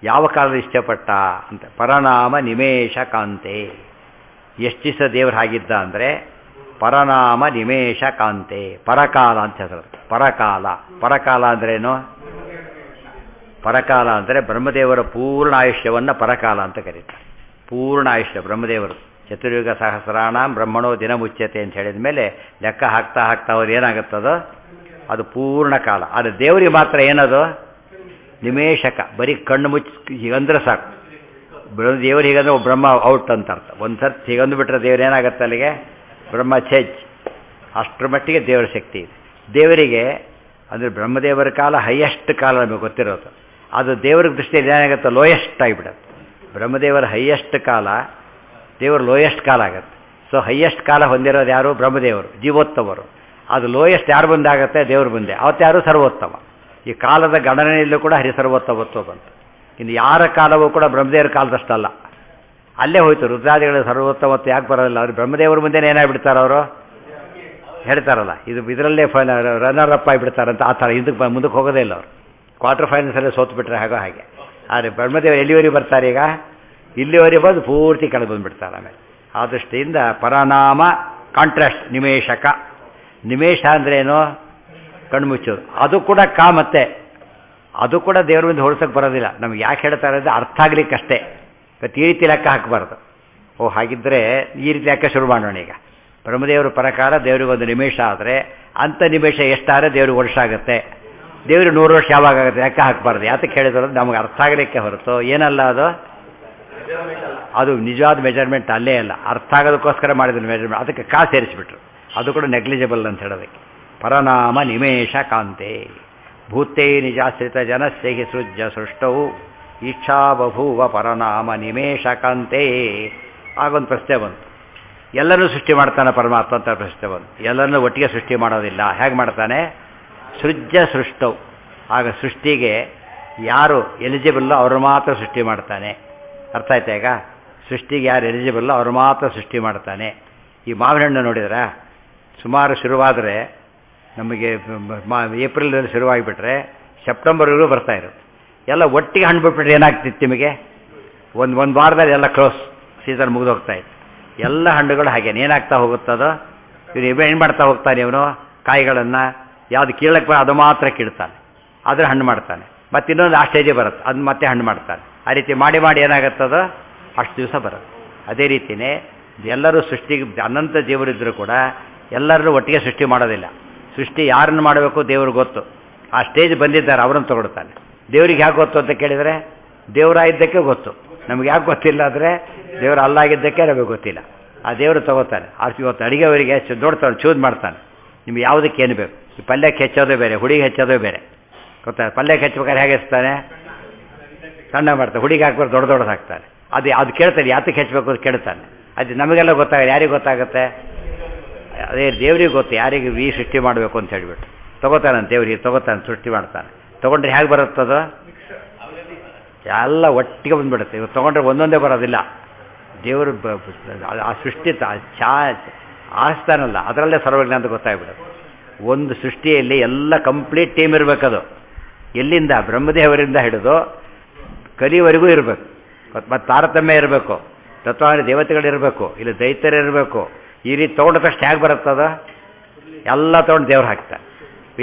ಯಾವ ಕಾಲದ ಇಷ್ಟಪಟ್ಟ ಅಂತ? ಪರನಾಮ ನಿಮೇಶ ಕಾಂತೆ. ಎಷ್ಟು ದಿವಸ ದೇವರು ಹಾಗಿದ್ದ ಅಂದರೆ ಪರನಾಮ ನಿಮೇಶ ಕಾಂತೆ, ಪರಕಾಲ ಅಂತ ಹೆಸರು. ಪರಕಾಲ ಅಂದ್ರೇನು? ಪರಕಾಲ ಅಂದರೆ ಬ್ರಹ್ಮದೇವರ ಪೂರ್ಣ ಆಯುಷ್ಯವನ್ನು ಪರಕಾಲ ಅಂತ ಕರೀತಾರೆ. ಪೂರ್ಣ ಆಯುಷ್ಯ ಬ್ರಹ್ಮದೇವರು ಚತುರ್ಯುಗ ಸಹಸ್ರಾಣಾಂ ಬ್ರಹ್ಮಣೋ ದಿನ ಮುಚ್ಯತೆ ಅಂತ ಹೇಳಿದ ಮೇಲೆ ಲೆಕ್ಕ ಹಾಕ್ತಾ ಅವ್ರು ಏನಾಗುತ್ತದೋ ಅದು ಪೂರ್ಣ ಕಾಲ. ಆದರೆ ದೇವರಿಗೆ ಮಾತ್ರ ಏನದು? ನಿಮೇಶಕ. ಬರೀ ಕಣ್ಣು ಮುಚ್ಚಿ ಹೀಗಂದ್ರೆ ಸಾಕು. ದೇವರು ಹೀಗಂದ್ರೆ ಬ್ರಹ್ಮ ಔಟ್ ಅಂತ ಅರ್ಥ. ಒಂದು ಸರ್ತಿ ಹೀಗಂದು ಬಿಟ್ಟರೆ ದೇವರು ಏನಾಗುತ್ತೆ ಅಲ್ಲಿಗೆ? ಬ್ರಹ್ಮ ಛೇಜ್. ಅಷ್ಟರ ಮಟ್ಟಿಗೆ ದೇವರ ಶಕ್ತಿ ಇದೆ ದೇವರಿಗೆ. ಅಂದರೆ ಬ್ರಹ್ಮದೇವರ ಕಾಲ ಹೈಯೆಸ್ಟ್ ಕಾಲ ನಮಗೆ ಗೊತ್ತಿರೋದು. ಅದು ದೇವರ ದೃಷ್ಟಿಯಲ್ಲಿ ಏನಾಗುತ್ತೆ? ಲೋಯೆಸ್ಟ್ ಆಗಿಬಿಡುತ್ತೆ. ಬ್ರಹ್ಮದೇವರ ಹೈಯೆಸ್ಟ್ ಕಾಲ, ದೇವರು ಲೋಯೆಸ್ಟ್ ಕಾಲ ಆಗುತ್ತೆ. ಸೊ ಹೈಯೆಸ್ಟ್ ಕಾಲ ಹೊಂದಿರೋದು ಯಾರು? ಬ್ರಹ್ಮದೇವರು, ಜೀವೋತ್ತಮರು. ಅದು ಲೋಯೆಸ್ಟ್ ಯಾರು ಮುಂದೆ ಆಗುತ್ತೆ? ದೇವರು ಮುಂದೆ. ಅವತ್ತು ಯಾರು? ಸರ್ವೋತ್ತಮ. ಈ ಕಾಲದ ಗಣನೆಯಲ್ಲೂ ಕೂಡ ಹರಿಸರ್ವೋತ್ತಮತ್ವ ಬಂತು. ಇನ್ನು ಯಾರ ಕಾಲವೂ ಕೂಡ ಬ್ರಹ್ಮದೇವರ ಕಾಲದಷ್ಟಲ್ಲ, ಅಲ್ಲೇ ಹೋಯ್ತು. ರುದ್ರಾದಿಗಳ ಸರ್ವೋತ್ತಮತ್ವ ಯಾಕೆ ಬರೋದಿಲ್ಲ? ಅವರು ಬ್ರಹ್ಮದೇವರ ಮುಂದೆ ಏನಾಗ್ಬಿಡ್ತಾರೆ? ಅವರು ಹೇಳ್ತಾರಲ್ಲ, ಇದರಲ್ಲೇ ರನ್ನರ್ ಅಪ್ ಆಗಿಬಿಡ್ತಾರಂತ. ಆ ಥರ ಮುಂದಕ್ಕೆ ಹೋಗೋದೇ ಇಲ್ಲ ಅವರು. ಕ್ವಾರ್ಟರ್ ಫೈನಲ್ಸಲ್ಲೇ ಸೋತು ಬಿಟ್ರೆ ಹಾಗೆ. ಆದರೆ ಬ್ರಹ್ಮದೇವರು ಎಲ್ಲಿವರೆಗೆ ಬರ್ತಾರೆ? ಈಗ ಇಲ್ಲಿವರೆಗೆ ಬಂದು ಪೂರ್ತಿ ಕೆಳಗೆ ಬಂದುಬಿಡ್ತಾರೆ. ಆಮೇಲೆ ಆ ದೃಷ್ಟಿಯಿಂದ ಪರನಾಮ ಕಾಂಟ್ರಾಸ್ಟ್. ನಿಮೇಶಕ. ನಿಮೇಶ ಅಂದ್ರೇನು? ಕಣ್ಣು ಮುಚ್ಚೋದು. ಅದು ಕೂಡ ಮತ್ತೆ ಅದು ಕೂಡ ದೇವ್ರ ಮುಂದೆ ಹೋಲ್ಸೋಕ್ಕೆ ಬರೋದಿಲ್ಲ. ನಮ್ಗೆ ಯಾಕೆ ಹೇಳ್ತಾರೆ ಅಂದರೆ ಅರ್ಥ ಆಗ್ಲಿಕ್ಕಷ್ಟೇ. ಮತ್ತು ಈ ರೀತಿ ಲೆಕ್ಕ ಹಾಕಬಾರ್ದು. ಹಾಗಿದ್ದರೆ ಈ ರೀತಿ ಲೆಕ್ಕ ಶುರು ಮಾಡೋಣ. ಈಗ ಬ್ರಹ್ಮದೇವರು ಪರಕಾಲ, ದೇವರಿಗೆ ಒಂದು ನಿಮೇಷ ಆದರೆ ಅಂಥ ನಿಮೇಷ ಎಷ್ಟಾದರೆ ದೇವ್ರಿಗೆ ವರ್ಷ ಆಗುತ್ತೆ. ದೇವ್ರಿಗೆ 100 ವರ್ಷ ಯಾವಾಗ ಆಗುತ್ತೆ? ಲೆಕ್ಕ ಹಾಕಬಾರ್ದು. ಯಾತಕ್ಕೆ ಹೇಳಿದ್ರು? ನಮಗೆ ಅರ್ಥ ಆಗಲಿಕ್ಕೆ ಹೊರತು ಏನಲ್ಲ ಅದು ನಿಜವಾದ ಮೆಜರ್ಮೆಂಟ್ ಅಲ್ಲೇ ಅಲ್ಲ. ಅರ್ಥ ಆಗೋದಕ್ಕೋಸ್ಕರ ಮಾಡಿದ ಮೆಜರ್ಮೆಂಟ್. ಅದಕ್ಕೆ ಸೇರಿಸಿಬಿಟ್ರು. ಅದು ಕೂಡ ನೆಗ್ಲಿಜಿಬಲ್ ಅಂತ ಹೇಳೋದಕ್ಕೆ. ಪರನಾಮ ನಿಮೇಶ ಕಾಂತೆ ಭೂತೇ ನಿಜಾಶ್ರಿತ ಜನಸ್ಯ ಹಿ ಸೃಜ್ಯ ಸೃಷ್ಟವು ಇಚ್ಛಾ ಬಭೂವ ಪರನಾಮ ನಿಮೇಶ ಕಾಂತೆ. ಆಗೊಂದು ಪ್ರಶ್ನೆ ಬಂತು, ಎಲ್ಲರೂ ಸೃಷ್ಟಿ ಮಾಡ್ತಾನೆ ಪರಮಾತ್ಮ ಅಂತ ಪ್ರಶ್ನೆ ಬಂತು. ಎಲ್ಲರನ್ನೂ ಒಟ್ಟಿಗೆ ಸೃಷ್ಟಿ ಮಾಡೋದಿಲ್ಲ. ಹೇಗೆ ಮಾಡ್ತಾನೆ? ಸೃಜ್ಯ ಸೃಷ್ಟವು. ಆಗ ಸೃಷ್ಟಿಗೆ ಯಾರು ಎಲಿಜಿಬಲ್ಲು ಅವರು ಮಾತ್ರ ಸೃಷ್ಟಿ ಮಾಡ್ತಾನೆ. ಅರ್ಥ ಆಯ್ತಾ? ಈಗ ಸೃಷ್ಟಿಗೆ ಯಾರು ಎಲಿಜಿಬಲ್ಲು ಅವರು ಮಾತ್ರ ಸೃಷ್ಟಿ ಮಾಡ್ತಾನೆ. ಈ ಮಾವಿನ ಹಣ್ಣು ನೋಡಿದ್ರೆ ಸುಮಾರು ಶುರುವಾದರೆ ನಮಗೆ ಏಪ್ರಿಲ್ನಲ್ಲಿ ಶುರುವಾಗಿಬಿಟ್ರೆ ಸೆಪ್ಟೆಂಬರ್ವರೆಗೂ ಬರ್ತಾಯಿರುತ್ತೆ. ಎಲ್ಲ ಒಟ್ಟಿಗೆ ಹಣ್ಣು ಬಿಟ್ಬಿಟ್ರೆ ಏನಾಗ್ತಿತ್ತು ನಿಮಗೆ? ಒಂದು ವಾರದಲ್ಲಿ ಎಲ್ಲ ಕ್ಲೋಸ್, ಸೀಸನ್ ಮುಗಿದೋಗ್ತಾಯಿತ್ತು. ಎಲ್ಲ ಹಣ್ಣುಗಳು ಹಾಗೇನೆ ಏನಾಗ್ತಾ ಹೋಗುತ್ತದೋ. ಇವನು ಏನು ಮಾಡ್ತಾ ಹೋಗ್ತಾನೆ? ಇವನು ಕಾಯಿಗಳನ್ನು ಯಾವುದು ಕೀಳಕ್ಕೆ ಅದು ಮಾತ್ರ ಕೀಳ್ತಾನೆ, ಆದರೆ ಹಣ್ಣು ಮಾಡ್ತಾನೆ. ಮತ್ತು ಇನ್ನೊಂದು ಆ ಸ್ಟೇಜೇ ಬರುತ್ತೆ, ಅದು ಮತ್ತೆ ಹಣ್ಣು ಮಾಡ್ತಾನೆ. ಆ ರೀತಿ ಮಾಡಿ ಏನಾಗುತ್ತದೋ ಅಷ್ಟು ದಿವಸ ಬರುತ್ತೆ. ಅದೇ ರೀತಿಯೇ ಎಲ್ಲರೂ ಸೃಷ್ಟಿಗೆ ಅನಂತ ಜೀವರಿದ್ದರೂ ಕೂಡ ಎಲ್ಲರನ್ನೂ ಒಟ್ಟಿಗೆ ಸೃಷ್ಟಿ ಮಾಡೋದಿಲ್ಲ. ಸೃಷ್ಟಿ ಯಾರನ್ನು ಮಾಡಬೇಕು ದೇವ್ರಿಗೆ ಗೊತ್ತು. ಆ ಸ್ಟೇಜ್ ಬಂದಿದ್ದಾರೆ, ಅವರನ್ನು ತಗೊಳ್ತಾನೆ. ದೇವ್ರಿಗೆ ಹೇಗೆ ಗೊತ್ತು ಅಂತ ಕೇಳಿದರೆ ದೇವರಾಗಿದ್ದಕ್ಕೆ ಗೊತ್ತು. ನಮ್ಗೆ ಯಾಕೆ ಗೊತ್ತಿಲ್ಲ ಅಂದರೆ ದೇವರು ಅಲ್ಲಾಗಿದ್ದಕ್ಕೆ ನಮಗೆ ಗೊತ್ತಿಲ್ಲ. ಆ ದೇವರು ತಗೋತಾನೆ. ಇವತ್ತು ಅಡುಗೆವರಿಗೆ ನೋಡ್ತಾನೆ, ಚೂಸ್ ಮಾಡ್ತಾನೆ. ನಿಮ್ಗೆ ಯಾವುದಕ್ಕೆ ಏನು ಬೇಕು. ಈ ಪಲ್ಯಕ್ಕೆ ಹೆಚ್ಚೋದೇ ಬೇರೆ, ಹುಡಿಗೆ ಹೆಚ್ಚೋದೇ ಬೇರೆ. ಗೊತ್ತಾ? ಪಲ್ಯಕ್ಕೆ ಹೆಚ್ಚಬೇಕಾದ್ರೆ ಹೇಗೆ ಹೆಚ್ಚುತ್ತಾನೆ? ಸಣ್ಣ ಮಾಡ್ತಾನೆ. ಹುಡಿಗೆ ಹಾಕ್ಬಾರ್ದು, ದೊಡ್ಡದು ಹಾಕ್ತಾನೆ. ಅದು ಕೇಳ್ತಾನೆ, ಯಾತಕ್ಕೆ ಹೆಚ್ಚಬೇಕು ಅಂತ ಕೇಳ್ತಾನೆ. ಅದು ನಮಗೆಲ್ಲ ಗೊತ್ತಾಗುತ್ತೆ. ಯಾರಿಗೆ ಗೊತ್ತಾಗುತ್ತೆ? ಅದೇ ದೇವ್ರಿಗೆ ಗೊತ್ತು ಯಾರಿಗೆ ಈ ಸೃಷ್ಟಿ ಮಾಡಬೇಕು ಅಂತ ಹೇಳಿಬಿಟ್ಟು ತೊಗೋತಾನೆ. ದೇವ್ರಿಗೆ ತೊಗೋತಾನೆ, ಸೃಷ್ಟಿ ಮಾಡ್ತಾನೆ. ತೊಗೊಂಡ್ರೆ ಹೇಗೆ ಬರುತ್ತದು? ಎಲ್ಲ ಒಟ್ಟಿಗೆ ಬಂದುಬಿಡುತ್ತೆ. ಇವಾಗ ತೊಗೊಂಡ್ರೆ ಒಂದೊಂದೇ ಬರೋದಿಲ್ಲ. ದೇವರು ಆ ಸೃಷ್ಟಿ ಆರಿಸ್ತಾನಲ್ಲ, ಅದರಲ್ಲೇ ಸರ್ವಜ್ಞ ಅಂತ ಗೊತ್ತಾಗ್ಬಿಡುತ್ತೆ. ಒಂದು ಸೃಷ್ಟಿಯಲ್ಲಿ ಎಲ್ಲ ಕಂಪ್ಲೀಟ್ ಟೀಮ್ ಇರಬೇಕದು. ಎಲ್ಲಿಂದ? ಬ್ರಹ್ಮದೇವರಿಂದ ಹಿಡಿದು ಕಲಿವರೆಗೂ ಇರಬೇಕು. ಮತ್ತು ತಾರತಮ್ಯ ಇರಬೇಕು, ತತ್ವಾದಿ ದೇವತೆಗಳಿರಬೇಕು, ಇಲ್ಲಿ ದೈತ್ಯರಿರಬೇಕು. ಈ ರೀತಿ ತೊಗೊಂಡ ತಕ್ಷಣ ಹೇಗೆ ಬರುತ್ತದ? ಎಲ್ಲ ತೊಗೊಂಡು ದೇವ್ರು ಹಾಕ್ತಾರೆ.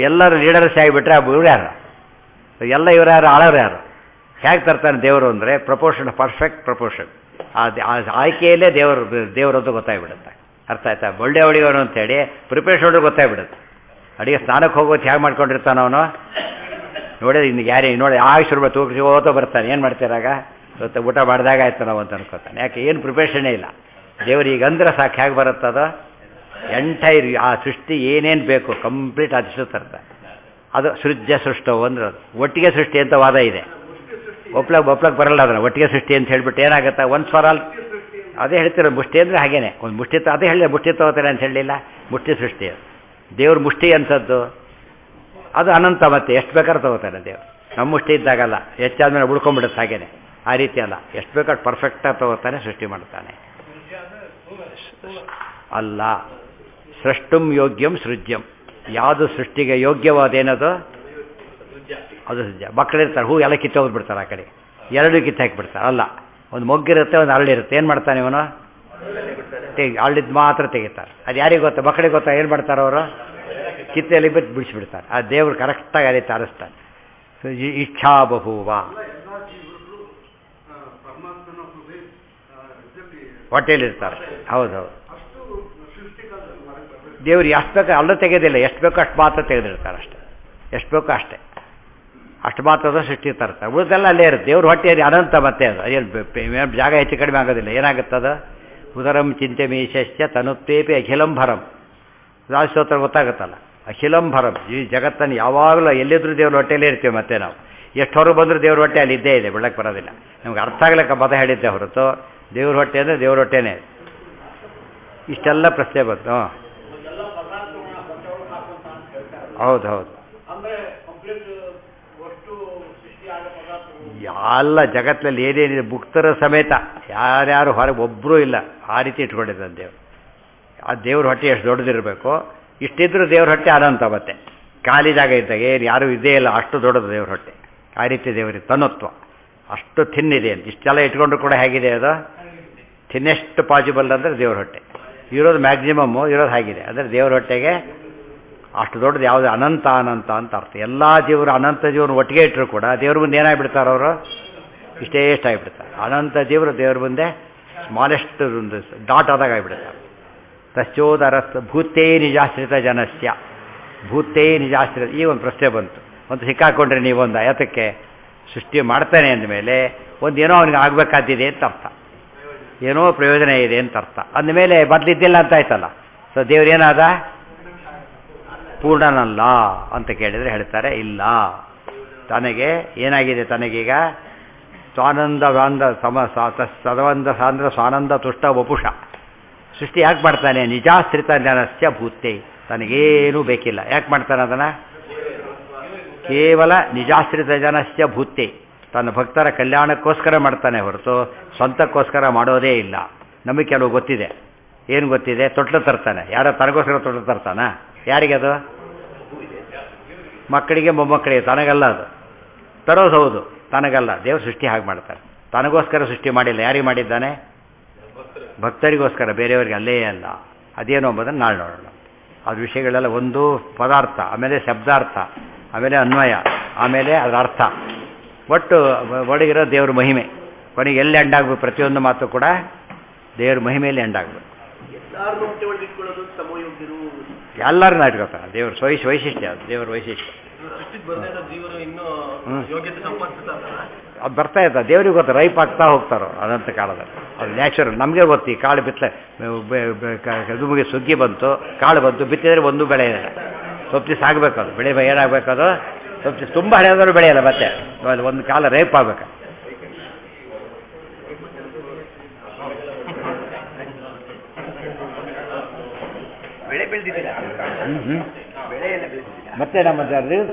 ಎಲ್ಲರೂ ಲೀಡರ್ಸ್ ಆಗಿಬಿಟ್ರೆ ಇವ್ರು ಯಾರು? ಎಲ್ಲ ಇವ್ರು ಯಾರು? ಆಳವ್ರು ಯಾರು? ಹೇಗೆ ತರ್ತಾನೆ ದೇವರು ಅಂದರೆ ಪ್ರಪೋರ್ಷನ್, ಪರ್ಫೆಕ್ಟ್ ಪ್ರಪೋರ್ಷನ್. ಆ ಆಯ್ಕೆಯಲ್ಲೇ ದೇವರದ್ದು ಗೊತ್ತಾಗ್ಬಿಡುತ್ತೆ. ಅರ್ಥ ಆಯ್ತಾ? ಒಳ್ಳೆ ಅಡುಗೆವನು ಅಂತೇಳಿ ಪ್ರಿಪ್ರೇಷನ್ ಗೊತ್ತಾಗ್ಬಿಡುತ್ತೆ. ಅಡುಗೆ ಸ್ನಾನಕ್ಕೆ ಹೋಗೋದು ಹೇಗೆ ಮಾಡ್ಕೊಂಡಿರ್ತಾನೆ ಅವನು ನೋಡಿ. ಇನ್ನು ಯಾರಿಗೆ ನೋಡಿ ಆಯುಷ್ ರೂಪಾಯಿ ತೂಕಿ ಓದೋ ಬರ್ತಾನೆ. ಏನು ಮಾಡ್ತೀರಾಗ? ಇವತ್ತು ಊಟ ಮಾಡಿದಾಗ ಆಯ್ತು ನಾವು ಅಂತ ಅನ್ಕೋತಾನೆ. ಯಾಕೆ? ಏನು ಪ್ರಿಪ್ರೇಷನ್ನೇ ಇಲ್ಲ. ದೇವರಿಗೆ ಅಂದ್ರೆ ಸಾಕು. ಹೇಗೆ ಬರುತ್ತದ? ಎಂಟೈರ್ ಆ ಸೃಷ್ಟಿ ಏನೇನು ಬೇಕು ಕಂಪ್ಲೀಟ್ ಅದಿಷ್ಟು ತರ್ತಾರೆ. ಅದು ಸೃಜ್ಯ ಸೃಷ್ಟವು ಅಂದ್ರೆ ಅದು ಒಟ್ಟಿಗೆ ಸೃಷ್ಟಿ ಅಂತ ವಾದ ಇದೆ. ಒಪ್ಲಕ್ಕೆ ಬರಲ್ಲ ಅದನ್ನು ಒಟ್ಟಿಗೆ ಸೃಷ್ಟಿ ಅಂತ ಹೇಳ್ಬಿಟ್ಟು ಏನಾಗುತ್ತೆ? Once for all. ಅದೇ ಹೇಳ್ತಿರೋ ಮುಷ್ಟಿ ಅಂದರೆ ಹಾಗೇನೆ. ಒಂದು ಮುಷ್ಟಿ ಅದೇ ಹೇಳಿಲ್ಲ, ಮುಷ್ಟಿ ತಗೋತಾರೆ ಅಂತ ಹೇಳಲಿಲ್ಲ. ಮುಷ್ಟಿ ಸೃಷ್ಟಿ ಅದು. ದೇವ್ರ ಮುಷ್ಟಿ ಅಂಥದ್ದು ಅದು ಅನಂತ. ಮತ್ತೆ ಎಷ್ಟು ಬೇಕಾದ್ರೂ ತಗೋತಾನೆ ದೇವರು. ನಮ್ಮ ಮುಷ್ಟಿ ಇದ್ದಾಗಲ್ಲ, ಹೆಚ್ಚಾದ್ಮೇಲೆ ಉಳ್ಕೊಂಡ್ಬಿಡುತ್ತೆ. ಹಾಗೇನೆ ಆ ರೀತಿ ಅಲ್ಲ, ಎಷ್ಟು ಬೇಕಾದ್ರೆ ಪರ್ಫೆಕ್ಟಾಗಿ ತಗೋತಾನೆ, ಸೃಷ್ಟಿ ಮಾಡ್ತಾನೆ. ಅಲ್ಲ, ಸೃಷ್ಟುಂ ಯೋಗ್ಯಂ ಸೃಜ್ಯಂ. ಯಾವುದು ಸೃಷ್ಟಿಗೆ ಯೋಗ್ಯವಾದೇನದು ಅದು ಸೃಜ್ಯ. ಮಕ್ಕಳಿರ್ತಾರೆ, ಹೂ ಎಲ್ಲ ಕಿತ್ತೋಗ್ಬಿಡ್ತಾರೆ ಆ ಕಡೆ, ಎರಡೂ ಕಿತ್ತು ಹಾಕಿಬಿಡ್ತಾರೆ. ಅಲ್ಲ, ಒಂದು ಮೊಗ್ಗಿರುತ್ತೆ, ಒಂದು ಅರಳಿರುತ್ತೆ. ಏನು ಮಾಡ್ತಾನೆ ಇವನು? ಅರಳಿದ್ದು ಮಾತ್ರ ತೆಗಿತಾರೆ. ಅದು ಯಾರಿಗೆ ಗೊತ್ತಾ? ಮಕ್ಕಳಿಗೆ ಗೊತ್ತಾ? ಏನು ಮಾಡ್ತಾರೆ ಅವರು? ಕಿತ್ತೆಯಲ್ಲಿ ಬಿಟ್ಟು ಬಿಡಿಸ್ಬಿಡ್ತಾರೆ. ಆ ದೇವರು ಕರೆಕ್ಟಾಗಿ ಅದೇ ತಾರಿಸ್ತಾನೆ. ಇಚ್ಛಾ ಬಹುವ ಹೊಟ್ಟೆಯಲ್ಲಿರ್ತಾರೆ. ಹೌದೌದು. ದೇವ್ರು ಎಷ್ಟು ಬೇಕೋ ಅಲ್ಲೂ ತೆಗೆಯೋದಿಲ್ಲ, ಎಷ್ಟು ಬೇಕೋ ಅಷ್ಟು ಮಾತ್ರ ತೆಗೆದಿರ್ತಾರೆ ಅಷ್ಟೇ. ಎಷ್ಟು ಬೇಕೋ ಅಷ್ಟೇ, ಅಷ್ಟು ಮಾತ್ರದ ಸೃಷ್ಟಿ ತರ್ತಾರೆ. ಉಳಿದೆಲ್ಲ ಅಲ್ಲೇ ಇರುತ್ತೆ. ದೇವ್ರ ಹೊಟ್ಟೆಯಲ್ಲಿ ಅನಂತ. ಮತ್ತೆ ಅದು ಅದೇನು ಜಾಗ ಹೆಚ್ಚು ಕಡಿಮೆ ಆಗೋದಿಲ್ಲ. ಏನಾಗುತ್ತದ? ಉದರಂ ಚಿಂತೆ ಮೀಶಶ್ಚ ತನುತ್ವೇಪಿ ಅಖಿಲಂಭರಂ. ರಾಜಸ್ತೋತ್ರ ಗೊತ್ತಾಗುತ್ತಲ್ಲ, ಅಖಿಲಂಭರಂ. ಈ ಜಗತ್ತನ್ನು ಯಾವಾಗಲೂ ಎಲ್ಲಿದ್ರೂ ದೇವ್ರ ಹೊಟ್ಟೆಯಲ್ಲೇ ಇರ್ತೀವಿ. ಮತ್ತೆ ನಾವು ಎಷ್ಟು ಹೊರಗೆ ಬಂದರೂ ದೇವ್ರ ಹೊಟ್ಟೆ ಅಲ್ಲಿ ಇದ್ದೇ ಇದೆ, ಬೆಳಕ್ಕೆ ಬರೋದಿಲ್ಲ. ನಮ್ಗೆ ಅರ್ಥ ಆಗ್ಲಿಕ್ಕೆ ಪದ ಹೇಳಿದ್ದೆ ಹೊರತು ದೇವ್ರ ಹೊಟ್ಟೆ ಅಂದರೆ ದೇವ್ರ ಹೊಟ್ಟೆನೇ. ಇಷ್ಟೆಲ್ಲ ಪ್ರಶ್ನೆ ಬಂತು. ಹೌದು ಹೌದು. ಎಲ್ಲ ಜಗತ್ತಿನಲ್ಲಿ ಏನೇನಿದೆ ಭುಕ್ತರ ಸಮೇತ ಯಾರ್ಯಾರು ಹೊರಗೆ ಒಬ್ಬರೂ ಇಲ್ಲ. ಆ ರೀತಿ ಇಟ್ಕೊಂಡಿದ್ದಾನೆ ದೇವರು. ಆ ದೇವ್ರ ಹೊಟ್ಟೆ ಎಷ್ಟು ದೊಡ್ಡದಿರಬೇಕು. ಇಷ್ಟಿದ್ರೂ ದೇವ್ರ ಹೊಟ್ಟೆ ಅನಂತ. ಮತ್ತೆ ಖಾಲಿ ಜಾಗ ಇದ್ದಾಗ ಏನು ಯಾರೂ ಇದೇ ಇಲ್ಲ, ಅಷ್ಟು ದೊಡ್ಡದು ದೇವ್ರ ಹೊಟ್ಟೆ. ಆ ರೀತಿ ದೇವರಿಗೆ ತನ್ನತ್ವ ಅಷ್ಟು ಥಿನ್ನಿದೆ ಅಂತ. ಇಷ್ಟೆಲ್ಲ ಇಟ್ಕೊಂಡ್ರು ಕೂಡ ಹೇಗಿದೆ ಅದು? ಥಿನ್ನೆಸ್ಟ್ ಪಾಸಿಬಲ್ ಅಂದರೆ ದೇವ್ರ ಹೊಟ್ಟೆ ಇರೋದು. ಮ್ಯಾಕ್ಸಿಮಮ್ಮು ಇರೋದು ಹಾಗಿದೆ. ಅಂದರೆ ದೇವ್ರ ಹೊಟ್ಟೆಗೆ ಅಷ್ಟು ದೊಡ್ಡದು ಯಾವುದು? ಅನಂತ ಅನಂತ ಅಂತ ಅರ್ಥ. ಎಲ್ಲ ಜೀವರು ಅನಂತ ಜೀವನ ಒಟ್ಟಿಗೆ ಇಟ್ಟರು ಕೂಡ ದೇವ್ರ ಮುಂದೆ ಏನಾಗ್ಬಿಡ್ತಾರೆ ಅವರು? ಇಷ್ಟೇ ಆಗಿಬಿಡ್ತಾರೆ. ಅನಂತ ಜೀವರು ದೇವ್ರ ಮುಂದೆ ಸ್ಮಾಲೆಸ್ಟ್ ಒಂದು ಡಾಟ್ ಆದಾಗ ಆಗಿಬಿಡ್ತಾರೆ. ತಶ್ಚೋದರಸ್ಥ ಭೂತೇ ನಿಜಾಶ್ರಿತ ಜನಸ್ಯ. ಭೂತೇ ನಿಜಾಶ್ರಿತ. ಈ ಒಂದು ಪ್ರಶ್ನೆ ಬಂತು. ಒಂದು ಸಿಕ್ಕಾಕೊಂಡ್ರೆ ನೀವೊಂದು ಯಾತಕ್ಕೆ ಸೃಷ್ಟಿ ಮಾಡ್ತಾನೆ ಅಂದಮೇಲೆ ಒಂದೇನೋ ಅವನಿಗೆ ಆಗಬೇಕಾದಿದೆ ಅಂತ ಅರ್ಥ, ಏನೋ ಪ್ರಯೋಜನ ಇದೆ ಅಂತ ಅರ್ಥ. ಅಂದಮೇಲೆ ಬದಲಿದ್ದಿಲ್ಲ ಅಂತ ಆಯ್ತಲ್ಲ. ಸೊ ದೇವ್ರೇನಾದ? ಪೂರ್ಣನಲ್ಲ ಅಂತ ಕೇಳಿದರೆ ಹೇಳ್ತಾರೆ ಇಲ್ಲ. ತನಗೆ ಏನಾಗಿದೆ? ತನಗೀಗ ಸ್ವಾನಂದ ಸದವಂದ ಸಾಂದ್ರ ಸ್ವಾನಂದ ತುಷ್ಟ ವಪುಷ. ಸೃಷ್ಟಿ ಯಾಕೆ ಮಾಡ್ತಾನೆ? ನಿಜಾಶ್ರಿತ ಜನಸ್ಯ ಭೂತೆ. ತನಗೇನೂ ಬೇಕಿಲ್ಲ. ಯಾಕೆ ಮಾಡ್ತಾನೆ ಅದನ್ನು? ಕೇವಲ ನಿಜಾಶ್ರಿತ ಜನಸ್ಯ ಭೂತೆ. ತನ್ನ ಭಕ್ತರ ಕಲ್ಯಾಣಕ್ಕೋಸ್ಕರ ಮಾಡ್ತಾನೆ ಹೊರತು ಸ್ವಂತಕ್ಕೋಸ್ಕರ ಮಾಡೋದೇ ಇಲ್ಲ. ನಮಗೆ ಕೆಲವು ಗೊತ್ತಿದೆ. ಏನು ಗೊತ್ತಿದೆ? ತೊಟ್ಲು ತರ್ತಾನೆ. ಯಾರೋ ತನಗೋಸ್ಕರ ತೊಟ್ಲು ತರ್ತಾನ? ಯಾರಿಗೆ ಅದು? ಮಕ್ಕಳಿಗೆ ಮೊಮ್ಮಕ್ಕಳಿಗೆ. ತನಗಲ್ಲ ಅದು. ತರೋದು ಹೌದು, ತನಗಲ್ಲ. ದೇವ್ರ ಸೃಷ್ಟಿ ಹಾಗೆ ಮಾಡ್ತಾರೆ. ತನಗೋಸ್ಕರ ಸೃಷ್ಟಿ ಮಾಡಿಲ್ಲ. ಯಾರಿಗೆ ಮಾಡಿದ್ದಾನೆ? ಭಕ್ತರಿಗೋಸ್ಕರ, ಬೇರೆಯವರಿಗೆ ಅಲ್ಲೇ ಅಲ್ಲ. ಅದೇನು ಎಂಬುದನ್ನು ನಾಳೆ ನೋಡೋಣ. ಅದು ವಿಷಯಗಳೆಲ್ಲ ಒಂದು ಪದಾರ್ಥ, ಆಮೇಲೆ ಶಬ್ದಾರ್ಥ, ಆಮೇಲೆ ಅನ್ವಯ, ಆಮೇಲೆ ಅದರ ಅರ್ಥ. ಒಟ್ಟು ಒಳಗಿರೋ ದೇವ್ರ ಮಹಿಮೆ. ಕೊನೆಗೆ ಎಲ್ಲಿ ಎಂಡಾಗಬೇಕು? ಪ್ರತಿಯೊಂದು ಮಾತು ಕೂಡ ದೇವ್ರ ಮಹಿಮೆಯಲ್ಲಿ ಎಂಡಾಗಬೇಕು. ಎಲ್ಲರೂ ನಾಟ್ಕೋತಾರೆ. ದೇವ್ರ ವೈಶಿಷ್ಟ್ಯ ಅದು. ದೇವ್ರ ವೈಶಿಷ್ಟ್ಯ. ಅದು ಬರ್ತಾ ಇರ್ತದೆ, ದೇವ್ರಿಗೆ ಗೊತ್ತು, ರೈಪ್ ಆಗ್ತಾ ಹೋಗ್ತಾರೋ ಅದಂತ ಕಾಲದಲ್ಲಿ. ಅದು ನ್ಯಾಚುರಲ್, ನಮಗೆ ಗೊತ್ತು. ಈ ಕಾಳು ಬಿತ್ತಲೆ ಇದು ಮುಗಿ ಸುಗ್ಗಿ ಬಂತು, ಕಾಳು ಬಂತು, ಬಿತ್ತಿದರೆ ಒಂದು ಬೆಳೆ ಇಲ್ಲ. ಸ್ವಲ್ಪ ದಿವಸ ಆಗಬೇಕು, ಅದು ಬೆಳೆ ಏನಾಗಬೇಕು, ಅದು ಸ್ವಲ್ಪ ದಿವಸ ತುಂಬ ಹಳೆಯಾದರೂ ಬೆಳೆಯಲ್ಲ, ಮತ್ತೆ ಒಂದು ಕಾಲ ರೇಪ್ ಆಗ್ಬೇಕು. ಬೆಳೆ ಬೆಳೆದಿದ್ದಿಲ್ಲ, ಮತ್ತೆ ನಮ್ಮ